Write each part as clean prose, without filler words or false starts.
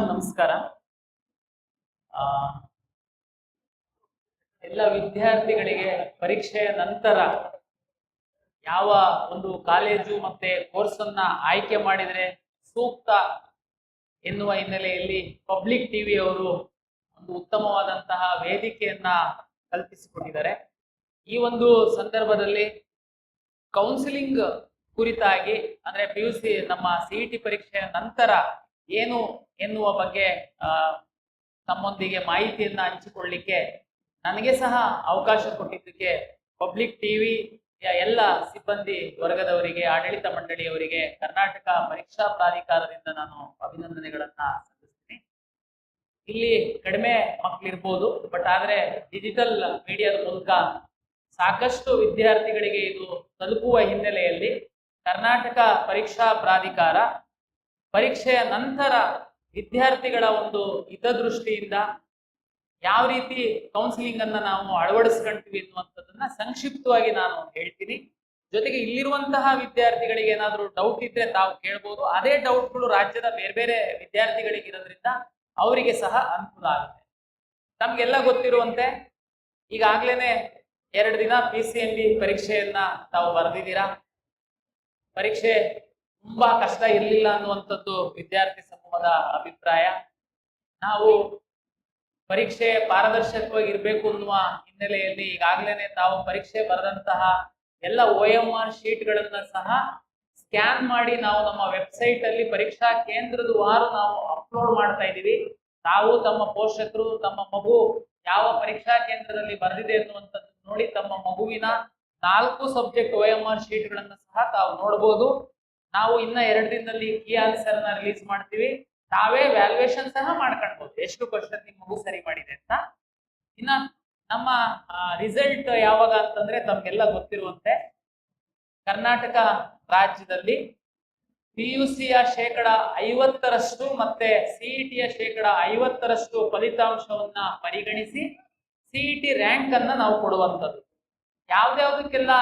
ನಮಸ್ಕಾರ. ಆ, ಎಲ್ಲ ವಿದ್ಯಾರ್ಥಿಗಳಿಗೆ ಪರೀಕ್ಷೆಯ ನಂತರ ಯಾವ ಒಂದು ಕಾಲೇಜು ಮತ್ತೆ ಕೋರ್ಸ್ ಅನ್ನ ಆಯ್ಕೆ ಮಾಡಿದ್ರೆ ಸೂಕ್ತ ಎನ್ನುವ ಹಿನ್ನೆಲೆಯಲ್ಲಿ ಪಬ್ಲಿಕ್ ಟಿವಿ ಅವರು ಒಂದು ಉತ್ತಮವಾದಂತಹ ವೇದಿಕೆಯನ್ನ ಕಲ್ಪಿಸಿಕೊಟ್ಟಿದ್ದಾರೆ. ಈ ಒಂದು ಸಂದರ್ಭದಲ್ಲಿ ಕೌನ್ಸಿಲಿಂಗ್ ಕುರಿತಾಗಿ ಅಂದ್ರೆ PUC ನಮ್ಮ CET ಪರೀಕ್ಷೆಯ ನಂತರ ಏನು ಎನ್ನುವ ಬಗ್ಗೆ ತಮ್ಮೊಂದಿಗೆ ಮಾಹಿತಿಯನ್ನ ಹಂಚಿಕೊಳ್ಳಿಕ್ಕೆ ನನಗೆ ಸಹ ಅವಕಾಶ ಕೊಟ್ಟಿದ್ದಕ್ಕೆ ಪಬ್ಲಿಕ್ ಟಿವಿ ಎಲ್ಲ ಸಿಬ್ಬಂದಿ ವರ್ಗದವರಿಗೆ, ಆಡಳಿತ ಮಂಡಳಿಯವರಿಗೆ, ಕರ್ನಾಟಕ ಪರೀಕ್ಷಾ ಪ್ರಾಧಿಕಾರದಿಂದ ನಾನು ಅಭಿನಂದನೆಗಳನ್ನ ಸಲ್ಲಿಸ್ತೀನಿ. ಇಲ್ಲಿ ಕಡಿಮೆ ಮಕ್ಕಳಿರ್ಬೋದು, ಬಟ್ ಆದ್ರೆ ಡಿಜಿಟಲ್ ಮೀಡಿಯಾದ ಮೂಲಕ ಸಾಕಷ್ಟು ವಿದ್ಯಾರ್ಥಿಗಳಿಗೆ ಇದು ತಲುಪುವ ಹಿನ್ನೆಲೆಯಲ್ಲಿ ಕರ್ನಾಟಕ ಪರೀಕ್ಷಾ ಪ್ರಾಧಿಕಾರ ಪರೀಕ್ಷೆಯ ನಂತರ ವಿದ್ಯಾರ್ಥಿಗಳ ಒಂದು ಹಿತದೃಷ್ಟಿಯಿಂದ ಯಾವ ರೀತಿ ಕೌನ್ಸಿಲಿಂಗ್ ಅನ್ನ ನಾವು ಅಳವಡಿಸ್ಕೊಂತೀವಿ ಅನ್ನುವಂಥದ್ದನ್ನ ಸಂಕ್ಷಿಪ್ತವಾಗಿ ನಾನು ಹೇಳ್ತೀನಿ. ಜೊತೆಗೆ ಇಲ್ಲಿರುವಂತಹ ವಿದ್ಯಾರ್ಥಿಗಳಿಗೆ ಏನಾದರೂ ಡೌಟ್ ಇದ್ರೆ ತಾವು ಕೇಳ್ಬೋದು. ಅದೇ ಡೌಟ್ಗಳು ರಾಜ್ಯದ ಬೇರೆ ಬೇರೆ ವಿದ್ಯಾರ್ಥಿಗಳಿಗೆ ಇರೋದ್ರಿಂದ ಅವರಿಗೆ ಸಹ ಅನುಕೂಲ ಆಗುತ್ತೆ. ನಮ್ಗೆಲ್ಲ ಗೊತ್ತಿರುವಂತೆ ಈಗಾಗ್ಲೇನೆ 2 ದಿನ PCMB ಪರೀಕ್ಷೆಯನ್ನ ತಾವು ಬರೆದಿದ್ದೀರಾ. ಪರೀಕ್ಷೆ ತುಂಬಾ ಕಷ್ಟ ಇರಲಿಲ್ಲ ಅನ್ನುವಂಥದ್ದು ವಿದ್ಯಾರ್ಥಿ ಸಮೂಹದ ಅಭಿಪ್ರಾಯ. ನಾವು ಪರೀಕ್ಷೆ ಪಾರದರ್ಶಕವಾಗಿ ಇರಬೇಕು ಅನ್ನುವ ಹಿನ್ನೆಲೆಯಲ್ಲಿ ಈಗಾಗಲೇ ತಾವು ಪರೀಕ್ಷೆ ಬರೆದಂತಹ ಎಲ್ಲ OMR ಶೀಟ್ಗಳನ್ನ ಸಹ ಸ್ಕ್ಯಾನ್ ಮಾಡಿ ನಾವು ನಮ್ಮ ವೆಬ್ಸೈಟ್ ಅಲ್ಲಿ ಪರೀಕ್ಷಾ ಕೇಂದ್ರದ ವಾರು ನಾವು ಅಪ್ಲೋಡ್ ಮಾಡ್ತಾ ಇದ್ದೀವಿ. ತಾವು ತಮ್ಮ ಪೋಷಕರು ತಮ್ಮ ಮಗು ಯಾವ ಪರೀಕ್ಷಾ ಕೇಂದ್ರದಲ್ಲಿ ಬರೆದಿದೆ ಅನ್ನುವಂಥದ್ದು ನೋಡಿ ತಮ್ಮ ಮಗುವಿನ 4 ಸಬ್ಜೆಕ್ಟ್ OMR ಶೀಟ್ಗಳನ್ನ ಸಹ ತಾವು ನೋಡಬಹುದು. ನಾವು ಇನ್ನ 2 ದಿನದಲ್ಲಿ ಕೀ ಆನ್ಸರ್ ನ ರಿಲೀಸ್ ಮಾಡ್ತೀವಿ. ತಾವೇ ವ್ಯಾಲ್ಯೂಯೇಷನ್ ಸಹ ಮಾಡ್ಕೊಳ್ಬಹುದು, ಎಷ್ಟು ಕ್ವಶನ್ ನಿಮ್ಮ ಮಗು ಸರಿ ಮಾಡಿದೆ ಅಂತ. ಇನ್ನ ನಮ್ಮ ರಿಸಲ್ಟ್ ಯಾವಾಗ ಅಂತಂದ್ರೆ ತಮ್ಗೆಲ್ಲ ಗೊತ್ತಿರುವಂತೆ ಕರ್ನಾಟಕ ರಾಜ್ಯದಲ್ಲಿ PUCಯ 50% ಮತ್ತೆ CETಯ 50% ಫಲಿತಾಂಶವನ್ನ ಪರಿಗಣಿಸಿ CET ರ್ಯಾಂಕ್ ಅನ್ನ ನಾವು ಕೊಡುವಂಥದ್ದು. ಯಾವ್ದಾವ್ದಕ್ಕೆಲ್ಲ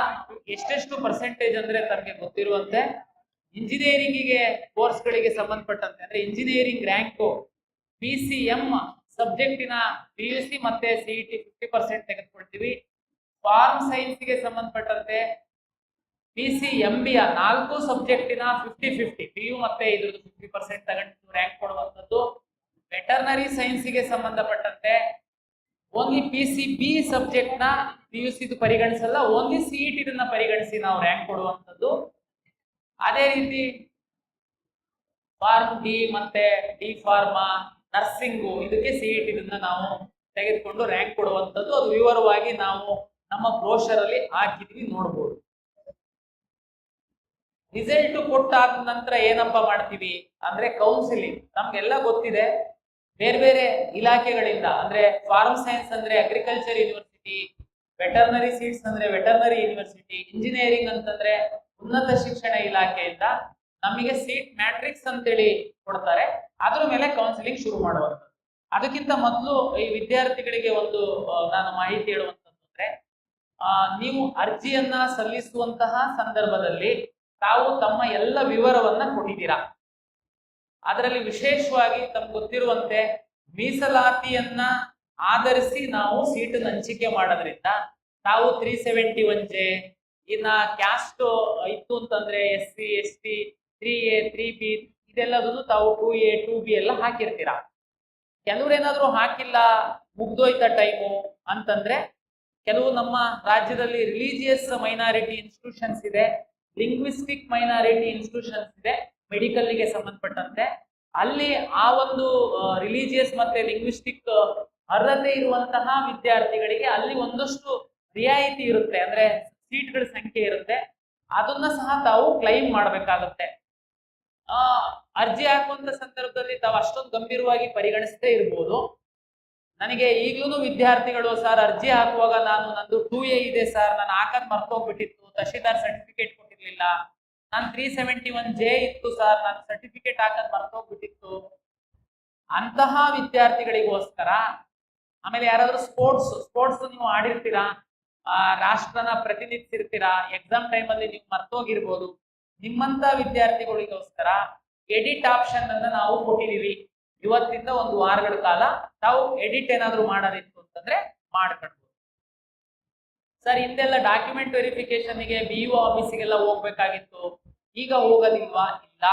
ಎಷ್ಟೆಷ್ಟು ಪರ್ಸೆಂಟೇಜ್ ಅಂದ್ರೆ ತಮಗೆ ಗೊತ್ತಿರುವಂತೆ ಇಂಜಿನಿಯರಿಂಗಿಗೆ ಕೋರ್ಸ್ಗಳಿಗೆ ಸಂಬಂಧಪಟ್ಟಂತೆ ಅಂದ್ರೆ ಇಂಜಿನಿಯರಿಂಗ್ ರ್ಯಾಂಕು PCM ಸಬ್ಜೆಕ್ಟಿನ PUC ಮತ್ತೆ CET 50% ತೆಗೆದುಕೊಳ್ತೀವಿ. ಫಾರ್ಮ್ ಸೈನ್ಸ್ಗೆ ಸಂಬಂಧಪಟ್ಟಂತೆ PCMBಯ 4 ಸಬ್ಜೆಕ್ಟಿನ 50-50 PU ಮತ್ತೆ ಇದ್ರದ್ದು 50% ತಗೊಂಡು ರ್ಯಾಂಕ್ ಕೊಡುವಂಥದ್ದು. ವೆಟರ್ನರಿ ಸೈನ್ಸ್ಗೆ ಸಂಬಂಧಪಟ್ಟಂತೆ ಓನ್ಲಿ PCB ಸಬ್ಜೆಕ್ಟ್ ನ PUC ಪರಿಗಣಿಸಲ್ಲ, ಓನ್ಲಿ CET ಪರಿಗಣಿಸಿ ನಾವು ರ್ಯಾಂಕ್ ಕೊಡುವಂಥದ್ದು. ಅದೇ ರೀತಿ ಫಾರ್ಮ್ ಡಿ ಮತ್ತೆ ಡಿ ಫಾರ್ಮಾ ನರ್ಸಿಂಗು ಇದಕ್ಕೆ CET ನಾವು ತೆಗೆದುಕೊಂಡು ರ್ಯಾಂಕ್ ಕೊಡುವಂಥದ್ದು. ಅದು ವಿವರವಾಗಿ ನಾವು ನಮ್ಮ ಬ್ರೋಷರ್ ಅಲ್ಲಿ ಹಾಕಿದ್ವಿ, ನೋಡ್ಬೋದು. ರಿಸಲ್ಟ್ ಕೊಟ್ಟಾದ ನಂತರ ಏನಪ್ಪ ಮಾಡ್ತೀವಿ ಅಂದ್ರೆ ಕೌನ್ಸಿಲಿಂಗ್. ನಮ್ಗೆಲ್ಲ ಗೊತ್ತಿದೆ ಬೇರೆ ಬೇರೆ ಇಲಾಖೆಗಳಿಂದ ಅಂದ್ರೆ ಫಾರ್ಮ್ ಸೈನ್ಸ್ ಅಂದ್ರೆ ಅಗ್ರಿಕಲ್ಚರ್ ಯೂನಿವರ್ಸಿಟಿ, ವೆಟರ್ನರಿ ಸೀಟ್ಸ್ ಅಂದ್ರೆ ವೆಟರ್ನರಿ ಯೂನಿವರ್ಸಿಟಿ, ಇಂಜಿನಿಯರಿಂಗ್ ಅಂತಂದ್ರೆ ಉನ್ನತ ಶಿಕ್ಷಣ ಇಲಾಖೆಯಿಂದ ನಮಗೆ ಸೀಟ್ ಮ್ಯಾಟ್ರಿಕ್ಸ್ ಅಂತೇಳಿ ಕೊಡ್ತಾರೆ. ಅದ್ರ ಮೇಲೆ ಕೌನ್ಸಿಲಿಂಗ್ ಶುರು ಮಾಡುವಂಥದ್ದು. ಅದಕ್ಕಿಂತ ಮೊದಲು ಈ ವಿದ್ಯಾರ್ಥಿಗಳಿಗೆ ಒಂದು ನಾನು ಮಾಹಿತಿ ಹೇಳುವಂತಂದ್ರೆ ನೀವು ಅರ್ಜಿಯನ್ನ ಸಲ್ಲಿಸುವಂತಹ ಸಂದರ್ಭದಲ್ಲಿ ತಾವು ತಮ್ಮ ಎಲ್ಲ ವಿವರವನ್ನ ಕೊಟ್ಟಿದ್ದೀರಾ. ಅದರಲ್ಲಿ ವಿಶೇಷವಾಗಿ ತಮ್ಗೆ ಗೊತ್ತಿರುವಂತೆ ಮೀಸಲಾತಿಯನ್ನ ಆಧರಿಸಿ ನಾವು ಸೀಟನ್ನು ಹಂಚಿಕೆ ಮಾಡೋದ್ರಿಂದ ತಾವು 371J ಇನ್ನ ಕ್ಯಾಸ್ಟ್ ಇತ್ತು ಅಂತಂದ್ರೆ SC ST 3A 3B ಇದೆಲ್ಲದನ್ನು ತಾವು 2A 2B ಎಲ್ಲ ಹಾಕಿರ್ತೀರಾ. ಕೆಲವ್ರೇನಾದ್ರೂ ಹಾಕಿಲ್ಲ, ಮುಗ್ದೋಯ್ತ ಟೈಮು ಅಂತಂದ್ರೆ ಕೆಲವು ನಮ್ಮ ರಾಜ್ಯದಲ್ಲಿ ರಿಲಿಜಿಯಸ್ ಮೈನಾರಿಟಿ ಇನ್ಸ್ಟಿಟ್ಯೂಷನ್ಸ್ ಇದೆ, ಲಿಂಗ್ವಿಸ್ಟಿಕ್ ಮೈನಾರಿಟಿ ಇನ್ಸ್ಟಿಟ್ಯೂಷನ್ಸ್ ಇದೆ ಮೆಡಿಕಲ್ಗೆ ಸಂಬಂಧಪಟ್ಟಂತೆ. ಅಲ್ಲಿ ಆ ಒಂದು ರಿಲಿಜಿಯಸ್ ಮತ್ತೆ ಲಿಂಗ್ವಿಸ್ಟಿಕ್ ಅರ್ಹತೆ ಇರುವಂತಹ ವಿದ್ಯಾರ್ಥಿಗಳಿಗೆ ಅಲ್ಲಿ ಒಂದಷ್ಟು ರಿಯಾಯಿತಿ ಇರುತ್ತೆ, ಅಂದ್ರೆ ಸೀಟ್ಗಳ ಸಂಖ್ಯೆ ಇರುತ್ತೆ. ಅದನ್ನ ಸಹ ತಾವು ಕ್ಲೈಮ್ ಮಾಡಬೇಕಾಗುತ್ತೆ. ಅರ್ಜಿ ಹಾಕುವಂತ ಸಂದರ್ಭದಲ್ಲಿ ತಾವು ಅಷ್ಟೊಂದು ಗಂಭೀರವಾಗಿ ಪರಿಗಣಿಸದೇ ಇರ್ಬೋದು. ನನಗೆ ಈಗ್ಲೂ ವಿದ್ಯಾರ್ಥಿಗಳು ಸರ್ ಅರ್ಜಿ ಹಾಕುವಾಗ ನಂದು 2A ಇದೆ ಸರ್, ನಾನು ಹಾಕದ್ ಮರ್ತೋಗ್ಬಿಟ್ಟಿತ್ತು, ತಹಶೀಲ್ದಾರ್ ಸರ್ಟಿಫಿಕೇಟ್ ಕೊಟ್ಟಿರ್ಲಿಲ್ಲ, ನಾನು 371J ಇತ್ತು ಸರ್, ನಾನು ಸರ್ಟಿಫಿಕೇಟ್ ಹಾಕದ್ ಮರ್ತೋಗ್ಬಿಟ್ಟಿತ್ತು. ಅಂತಹ ವಿದ್ಯಾರ್ಥಿಗಳಿಗೋಸ್ಕರ ಆಮೇಲೆ ಯಾರಾದ್ರೂ ಸ್ಪೋರ್ಟ್ಸ್ ನೀವು ಆಡಿರ್ತೀರಾ, ರಾಷ್ಟ್ರನ ಪ್ರತಿನಿಧಿಸಿರ್ತೀರಾ, ಎಕ್ಸಾಮ್ ಟೈಮಲ್ಲಿ ನೀವು ಮರ್ತೋಗಿರ್ಬೋದು. ನಿಮ್ಮಂತ ವಿದ್ಯಾರ್ಥಿಗಳಿಗೋಸ್ಕರ ಎಡಿಟ್ ಆಪ್ಷನ್ ಅನ್ನ ನಾವು ಕೊಟ್ಟಿದೀವಿ. ಇವತ್ತಿಂದ ಒಂದು ವಾರಗಳ ಕಾಲ ತಾವು ಎಡಿಟ್ ಏನಾದ್ರು ಮಾಡೋದಿತ್ತು ಅಂತಂದ್ರೆ ಮಾಡ್ಕೊಳ್ಬೋದು. ಸರ್ ಹಿಂದೆಲ್ಲ ಡಾಕ್ಯುಮೆಂಟ್ ವೆರಿಫಿಕೇಶನ್ಗೆ BO ಆಫೀಸಿಗೆಲ್ಲ ಹೋಗ್ಬೇಕಾಗಿತ್ತು, ಈಗ ಹೋಗೋದಿಲ್ವಾ? ಇಲ್ಲ,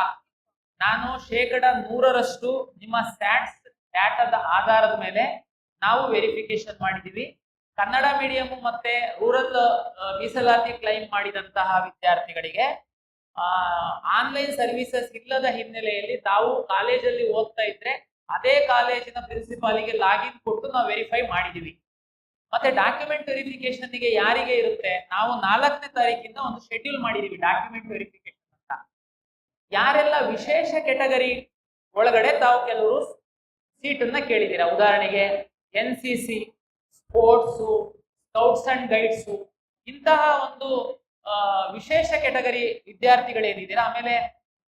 ನಾನು 100% ನಿಮ್ಮ ಸ್ಟ್ಯಾಟ್ಸ್ ಡಾಟಾದ ಆಧಾರದ ಮೇಲೆ ನಾವು ವೆರಿಫಿಕೇಶನ್ ಮಾಡಿದೀವಿ. ಕನ್ನಡ ಮೀಡಿಯಂ ಮತ್ತೆ ರೂರಲ್ ಮೀಸಲಾತಿ ಕ್ಲೈಮ್ ಮಾಡಿದಂತಹ ವಿದ್ಯಾರ್ಥಿಗಳಿಗೆ ಆನ್ಲೈನ್ ಸರ್ವಿಸಸ್ ಇಲ್ಲದ ಹಿನ್ನೆಲೆಯಲ್ಲಿ ತಾವು ಕಾಲೇಜಲ್ಲಿ ಓದ್ತಾ ಇದ್ರೆ ಅದೇ ಕಾಲೇಜಿನ ಪ್ರಿನ್ಸಿಪಾಲಿಗೆ ಲಾಗಿನ್ ಕೊಟ್ಟು ನಾವು ವೆರಿಫೈ ಮಾಡಿದೀವಿ. ಮತ್ತೆ ಡಾಕ್ಯುಮೆಂಟ್ ವೆರಿಫಿಕೇಶನ್ಗೆ ಯಾರಿಗೆ ಇರುತ್ತೆ, ನಾವು 4ನೇ ತಾರೀಕಿಂದ ಒಂದು ಶೆಡ್ಯೂಲ್ ಮಾಡಿದೀವಿ ಡಾಕ್ಯುಮೆಂಟ್ ವೆರಿಫಿಕೇಶನ್ ಅಂತ. ಯಾರೆಲ್ಲ ವಿಶೇಷ ಕೆಟಗರಿ ಒಳಗಡೆ ತಾವು ಕೆಲವರು ಸೀಟನ್ನ ಕೇಳಿದ್ದೀರಾ, ಉದಾಹರಣೆಗೆ NCC, sports, scouts and guides, ಇಂತಹ ಒಂದು ವಿಶೇಷ ಕೆಟಗರಿ ವಿದ್ಯಾರ್ಥಿಗಳೇನಿದ್ದೀರಾ, ಆಮೇಲೆ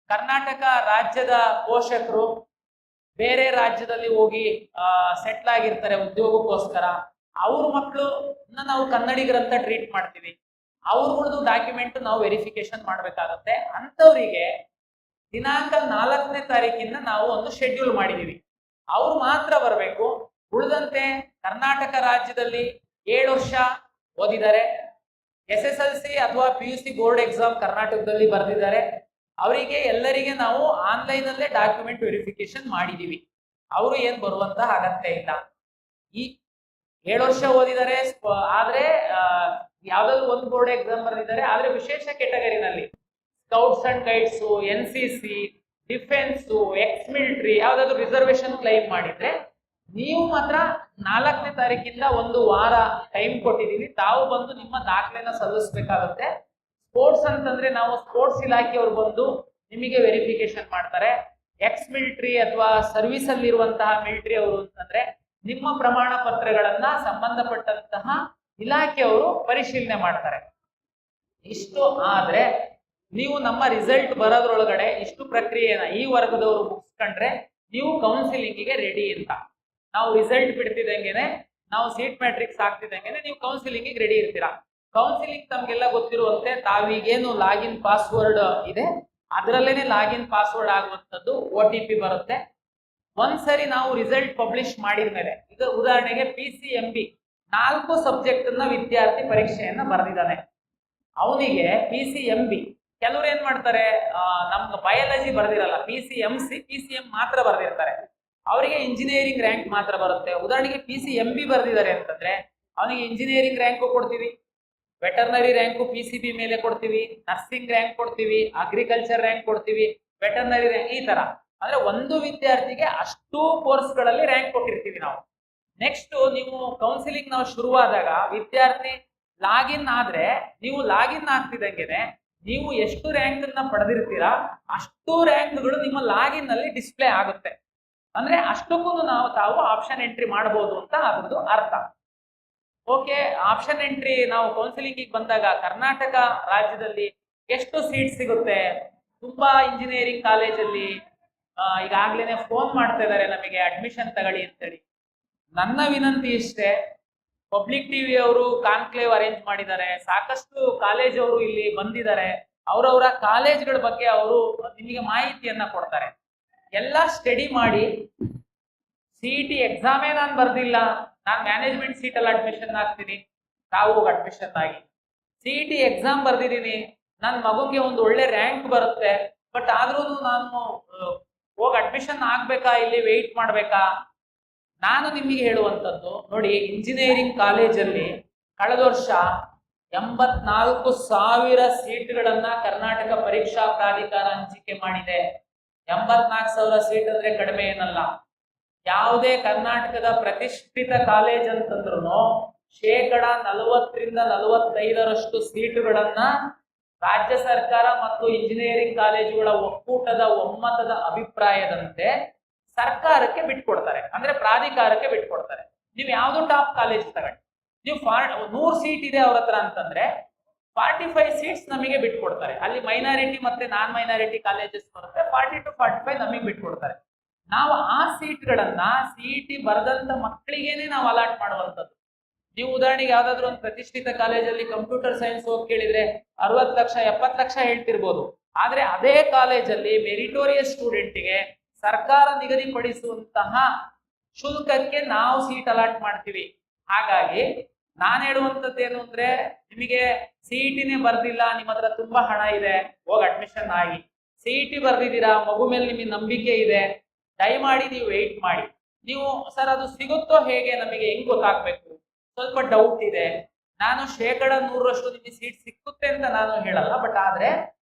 ಕರ್ನಾಟಕ ರಾಜ್ಯದ ಪೋಷಕರು ಬೇರೆ ರಾಜ್ಯದಲ್ಲಿ ಹೋಗಿ ಸೆಟ್ಲ್ ಆಗಿರ್ತಾರೆ ಉದ್ಯೋಗಕ್ಕೋಸ್ಕರ, ಅವ್ರ ಮಕ್ಕಳು ನಾವು ಕನ್ನಡಿಗರಂತ ಟ್ರೀಟ್ ಮಾಡ್ತೀವಿ, ಅವ್ರದ್ದು ಡಾಕ್ಯುಮೆಂಟ್ ನಾವು ವೆರಿಫಿಕೇಶನ್ ಮಾಡ್ಬೇಕಾಗತ್ತೆ. ಅಂತವರಿಗೆ ದಿನಾಂಕ 4ನೇ ತಾರೀಕಿಂದ ನಾವು ಒಂದು ಶೆಡ್ಯೂಲ್ ಮಾಡಿದೀವಿ, ಅವ್ರು ಮಾತ್ರ ಬರಬೇಕು. ಉಳಿದಂತೆ ಕರ್ನಾಟಕ ರಾಜ್ಯದಲ್ಲಿ 7 ವರ್ಷ ಓದಿದ್ದಾರೆ, SSLC ಅಥವಾ PUC ಬೋರ್ಡ್ ಎಕ್ಸಾಮ್ ಕರ್ನಾಟಕದಲ್ಲಿ ಬರೆದಿದ್ದಾರೆ, ಅವರಿಗೆ ಎಲ್ಲರಿಗೆ ನಾವು ಆನ್ಲೈನ್ ಅಲ್ಲೇ ಡಾಕ್ಯುಮೆಂಟ್ ವೆರಿಫಿಕೇಶನ್ ಮಾಡಿದೀವಿ. ಅವರು ಏನ್ ಬರುವಂತ ಅಗತ್ಯ ಇಲ್ಲ. ಈ 7 ವರ್ಷ ಓದಿದ್ದಾರೆ ಆದ್ರೆ ಯಾವ್ದಾದ್ರು ಒಂದು ಬೋರ್ಡ್ ಎಕ್ಸಾಮ್ ಬರೆದಿದ್ದಾರೆ, ಆದ್ರೆ ವಿಶೇಷ ಕೆಟಗರಿನಲ್ಲಿ scouts and guides, NCC, defence, ex military ಯಾವ್ದಾದ್ರು ರಿಸರ್ವೇಶನ್ ಕ್ಲೈಮ್ ಮಾಡಿದ್ರೆ ನೀವು ಮಾತ್ರ 4ನೇ ತಾರೀಕಿಂದ ಒಂದು ವಾರ ಟೈಮ್ ಕೊಟ್ಟಿದ್ದೀವಿ, ತಾವು ಬಂದು ನಿಮ್ಮ ದಾಖಲೆನ ಸಲ್ಲಿಸಬೇಕಾಗುತ್ತೆ. ಸ್ಪೋರ್ಟ್ಸ್ ಅಂತಂದ್ರೆ ನಾವು ಸ್ಪೋರ್ಟ್ಸ್ ಇಲಾಖೆಯವರು ಬಂದು ನಿಮಗೆ ವೆರಿಫಿಕೇಶನ್ ಮಾಡ್ತಾರೆ. ಎಕ್ಸ್ ಮಿಲಿಟರಿ ಅಥವಾ ಸರ್ವಿಸ್ ಅಲ್ಲಿ ಇರುವಂತಹ ಮಿಲಿಟರಿ ಅವರು ಅಂತಂದ್ರೆ ನಿಮ್ಮ ಪ್ರಮಾಣ ಪತ್ರಗಳನ್ನ ಸಂಬಂಧಪಟ್ಟಂತಹ ಇಲಾಖೆಯವರು ಪರಿಶೀಲನೆ ಮಾಡ್ತಾರೆ. ಇಷ್ಟು ಆದ್ರೆ ನೀವು ನಮ್ಮ ರಿಸಲ್ಟ್ ಬರೋದ್ರೊಳಗಡೆ ಇಷ್ಟು ಪ್ರಕ್ರಿಯೆನ ಈ ವರ್ಗದವರು ಮುಗಿಸ್ಕೊಂಡ್ರೆ ನೀವು ಕೌನ್ಸಿಲಿಂಗಿಗೆ ರೆಡಿ ಅಂತ. ನಾವು ರಿಸಲ್ಟ್ ಬಿಡ್ತಿದ್ದಂಗೆನೆ, ನಾವು ಸೀಟ್ ಮ್ಯಾಟ್ರಿಕ್ಸ್ ಹಾಕ್ತಿದ್ದಂಗೆನೆ ನೀವು ಕೌನ್ಸಿಲಿಂಗಿಗೆ ರೆಡಿ ಇರ್ತೀರಾ. ಕೌನ್ಸಿಲಿಂಗ್ ತಮ್ಗೆಲ್ಲ ಗೊತ್ತಿರುವಂತೆ ತಾವೀಗೇನು ಲಾಗಿನ್ ಪಾಸ್ವರ್ಡ್ ಇದೆ ಅದರಲ್ಲೇನೆ ಲಾಗಿನ್ ಪಾಸ್ವರ್ಡ್ ಆಗುವಂಥದ್ದು OTP ಬರುತ್ತೆ. ಒಂದ್ಸರಿ ನಾವು ರಿಸಲ್ಟ್ ಪಬ್ಲಿಷ್ ಮಾಡಿದ್ಮೇಲೆ, ಈಗ ಉದಾಹರಣೆಗೆ PCMB 4 ಸಬ್ಜೆಕ್ಟ್ ಅನ್ನ ವಿದ್ಯಾರ್ಥಿ ಪರೀಕ್ಷೆಯನ್ನ ಬರೆದಿದ್ದಾನೆ, ಅವನಿಗೆ PCMB ಕೆಲವ್ರು ಏನ್ ಮಾಡ್ತಾರೆ, ನಮ್ಗೆ ಬಯಾಲಜಿ ಬರ್ದಿರಲ್ಲ, PCMC PCM ಮಾತ್ರ ಬರ್ದಿರ್ತಾರೆ, ಅವರಿಗೆ ಇಂಜಿನಿಯರಿಂಗ್ ರ್ಯಾಂಕ್ ಮಾತ್ರ ಬರುತ್ತೆ. ಉದಾಹರಣೆಗೆ PCMB ಬರ್ದಿದ್ದಾರೆ ಅಂತಂದ್ರೆ ಅವನಿಗೆ ಇಂಜಿನಿಯರಿಂಗ್ ರ್ಯಾಂಕು ಕೊಡ್ತೀವಿ, ವೆಟರ್ನರಿ ರ್ಯಾಂಕು PCB ಮೇಲೆ ಕೊಡ್ತೀವಿ, ನರ್ಸಿಂಗ್ ರ್ಯಾಂಕ್ ಕೊಡ್ತೀವಿ, ಅಗ್ರಿಕಲ್ಚರ್ ರ್ಯಾಂಕ್ ಕೊಡ್ತೀವಿ, ವೆಟರ್ನರಿ ರ್ಯಾಂಕ್, ಈ ತರ. ಅಂದ್ರೆ ಒಂದು ವಿದ್ಯಾರ್ಥಿಗೆ ಅಷ್ಟು ಕೋರ್ಸ್ಗಳಲ್ಲಿ ರ್ಯಾಂಕ್ ಕೊಟ್ಟಿರ್ತೀವಿ ನಾವು. ನೆಕ್ಸ್ಟ್ ನೀವು ಕೌನ್ಸಿಲಿಂಗ್ ನಾವು ಶುರುವಾದಾಗ ವಿದ್ಯಾರ್ಥಿ ಲಾಗಿನ್ ಆದ್ರೆ, ನೀವು ಲಾಗಿನ್ ಆಗ್ತಿದ್ದಂಗೆನೆ ನೀವು ಎಷ್ಟು ರ್ಯಾಂಕ್ ಅನ್ನ ಪಡೆದಿರ್ತೀರಾ ಅಷ್ಟು ರ್ಯಾಂಕ್ಗಳು ನಿಮ್ಮ ಲಾಗಿನ್ ನಲ್ಲಿ ಡಿಸ್ಪ್ಲೇ ಆಗುತ್ತೆ. ಅಂದ್ರೆ ಅಷ್ಟಕ್ಕೂ ತಾವು ಆಪ್ಷನ್ ಎಂಟ್ರಿ ಮಾಡಬಹುದು ಅಂತ ಅದ್ರದ್ದು ಅರ್ಥ. ಓಕೆ, ಆಪ್ಷನ್ ಎಂಟ್ರಿ ನಾವು ಕೌನ್ಸಿಲಿಂಗ್ ಬಂದಾಗ ಕರ್ನಾಟಕ ರಾಜ್ಯದಲ್ಲಿ ಎಷ್ಟು ಸೀಟ್ ಸಿಗುತ್ತೆ? ತುಂಬಾ ಇಂಜಿನಿಯರಿಂಗ್ ಕಾಲೇಜಲ್ಲಿ ಈಗಾಗ್ಲೇನೆ ಫೋನ್ ಮಾಡ್ತಾ ಇದ್ದಾರೆ ನಮಗೆ ಅಡ್ಮಿಷನ್ ತಗೊಳ್ಳಿ ಅಂತೇಳಿ. ನನ್ನ ವಿನಂತಿ ಇಷ್ಟೇ, ಪಬ್ಲಿಕ್ ಟಿವಿ ಅವರು ಕಾನ್ಕ್ಲೇವ್ ಅರೇಂಜ್ ಮಾಡಿದ್ದಾರೆ, ಸಾಕಷ್ಟು ಕಾಲೇಜ್ ಅವರು ಇಲ್ಲಿ ಬಂದಿದ್ದಾರೆ, ಅವರವರ ಕಾಲೇಜ್ಗಳ ಬಗ್ಗೆ ಅವರು ನಿಮಗೆ ಮಾಹಿತಿಯನ್ನ ಕೊಡ್ತಾರೆ. ಎಲ್ಲ ಸ್ಟಡಿ ಮಾಡಿ, CET ಎಕ್ಸಾಮೇ ನಾನು ಬರ್ದಿಲ್ಲ, ನಾನು ಮ್ಯಾನೇಜ್ಮೆಂಟ್ ಸೀಟಲ್ಲಿ ಅಡ್ಮಿಷನ್ ಆಗ್ತೀನಿ, ತಾವು ಅಡ್ಮಿಷನ್ ಆಗಿ. CET ಎಕ್ಸಾಮ್ ಬರ್ದಿದ್ದೀನಿ, ನನ್ನ ಮಗುಗೆ ಒಂದು ಒಳ್ಳೆ ರ್ಯಾಂಕ್ ಬರುತ್ತೆ, ಬಟ್ ಆದ್ರೂ ನಾನು ಹೋಗಿ ಅಡ್ಮಿಷನ್ ಆಗ್ಬೇಕಾ, ಇಲ್ಲಿ ವೆಯ್ಟ್ ಮಾಡ್ಬೇಕಾ? ನಾನು ನಿಮಗೆ ಹೇಳುವಂಥದ್ದು ನೋಡಿ, ಇಂಜಿನಿಯರಿಂಗ್ ಕಾಲೇಜಲ್ಲಿ ಕಳೆದ ವರ್ಷ 84,000 ಸೀಟ್ಗಳನ್ನ ಕರ್ನಾಟಕ ಪರೀಕ್ಷಾ ಪ್ರಾಧಿಕಾರ ಹಂಚಿಕೆ ಮಾಡಿದೆ. 84,000 ಸೀಟ್ ಅಂದ್ರೆ ಕಡಿಮೆ ಏನಲ್ಲ. ಯಾವುದೇ ಕರ್ನಾಟಕದ ಪ್ರತಿಷ್ಠಿತ ಕಾಲೇಜ್ ಅಂತಂದ್ರು 40% 45% ಸೀಟುಗಳನ್ನ ರಾಜ್ಯ ಸರ್ಕಾರ ಮತ್ತು ಇಂಜಿನಿಯರಿಂಗ್ ಕಾಲೇಜುಗಳ ಒಕ್ಕೂಟದ ಒಮ್ಮತದ ಅಭಿಪ್ರಾಯದಂತೆ ಸರ್ಕಾರಕ್ಕೆ ಬಿಟ್ಕೊಡ್ತಾರೆ, ಅಂದ್ರೆ ಪ್ರಾಧಿಕಾರಕ್ಕೆ ಬಿಟ್ಕೊಡ್ತಾರೆ. ನೀವು ಯಾವ್ದು ಟಾಪ್ ಕಾಲೇಜ್ ತಗೊಂಡು ನೀವು 100 ಸೀಟ್ ಇದೆ ಅವ್ರ ಹತ್ರ ಅಂತಂದ್ರೆ 45 ಸೀಟ್ಸ್ ನಮಗೆ ಬಿಟ್ಕೊಡ್ತಾರೆ. ಅಲ್ಲಿ ಮೈನಾರಿಟಿ ಮತ್ತೆ ನಾನ್ ಮೈನಾರಿಟಿ ಕಾಲೇಜಸ್ ಬರುತ್ತೆ, 40 to 45 ನಮಗೆ ಬಿಟ್ಕೊಡ್ತಾರೆ. ನಾವು ಆ ಸೀಟ್ಗಳನ್ನ CET ಬರೆದಂತ ಮಕ್ಕಳಿಗೇನೆ ನಾವು ಅಲಾಟ್ ಮಾಡುವಂಥದ್ದು. ನೀವು ಉದಾಹರಣೆಗೆ ಯಾವ್ದಾದ್ರು ಒಂದು ಪ್ರತಿಷ್ಠಿತ ಕಾಲೇಜಲ್ಲಿ ಕಂಪ್ಯೂಟರ್ ಸೈನ್ಸ್ ಹೋಗಿ ಕೇಳಿದ್ರೆ 60 ಲಕ್ಷ 70 ಲಕ್ಷ ಹೇಳ್ತಿರ್ಬೋದು. ಆದ್ರೆ ಅದೇ ಕಾಲೇಜಲ್ಲಿ ಮೆರಿಟೋರಿಯಸ್ ಸ್ಟೂಡೆಂಟ್ಗೆ ಸರ್ಕಾರ ನಿಗದಿಪಡಿಸುವಂತಹ ಶುಲ್ಕಕ್ಕೆ ನಾವು ಸೀಟ್ ಅಲಾಟ್ ಮಾಡ್ತೀವಿ. ಹಾಗಾಗಿ ನಾನು ಹೇಳುವಂಥದ್ದು ಏನು ಅಂದ್ರೆ, ನಿಮಗೆ ಸಿಇಟಿನೇ ಬರ್ದಿಲ್ಲ, ನಿಮ್ಮ ಹತ್ರ ತುಂಬಾ ಹಣ ಇದೆ, ಹೋಗಿ ಅಡ್ಮಿಷನ್ ಆಗಿ. ಸಿಇಟಿ ಬರ್ದಿದ್ದೀರಾ, ಮಗು ಮೇಲೆ ನಿಮಗೆ ನಂಬಿಕೆ ಇದೆ, ದಯಮಾಡಿ ನೀವು ವೆಯ್ಟ್ ಮಾಡಿ. ನೀವು ಸರ್ ಅದು ಸಿಗುತ್ತೋ ಹೇಗೆ, ನಮಗೆ ಹೆಂಗ್ ಗೊತ್ತಾಗ್ಬೇಕು, ಸ್ವಲ್ಪ ಡೌಟ್ ಇದೆ. ನಾನು 100% ನಿಮಗೆ ಸೀಟ್ ಸಿಕ್ಕುತ್ತೆ ಅಂತ ನಾನು ಹೇಳಲ್ಲ, ಬಟ್ ಆದ್ರೆ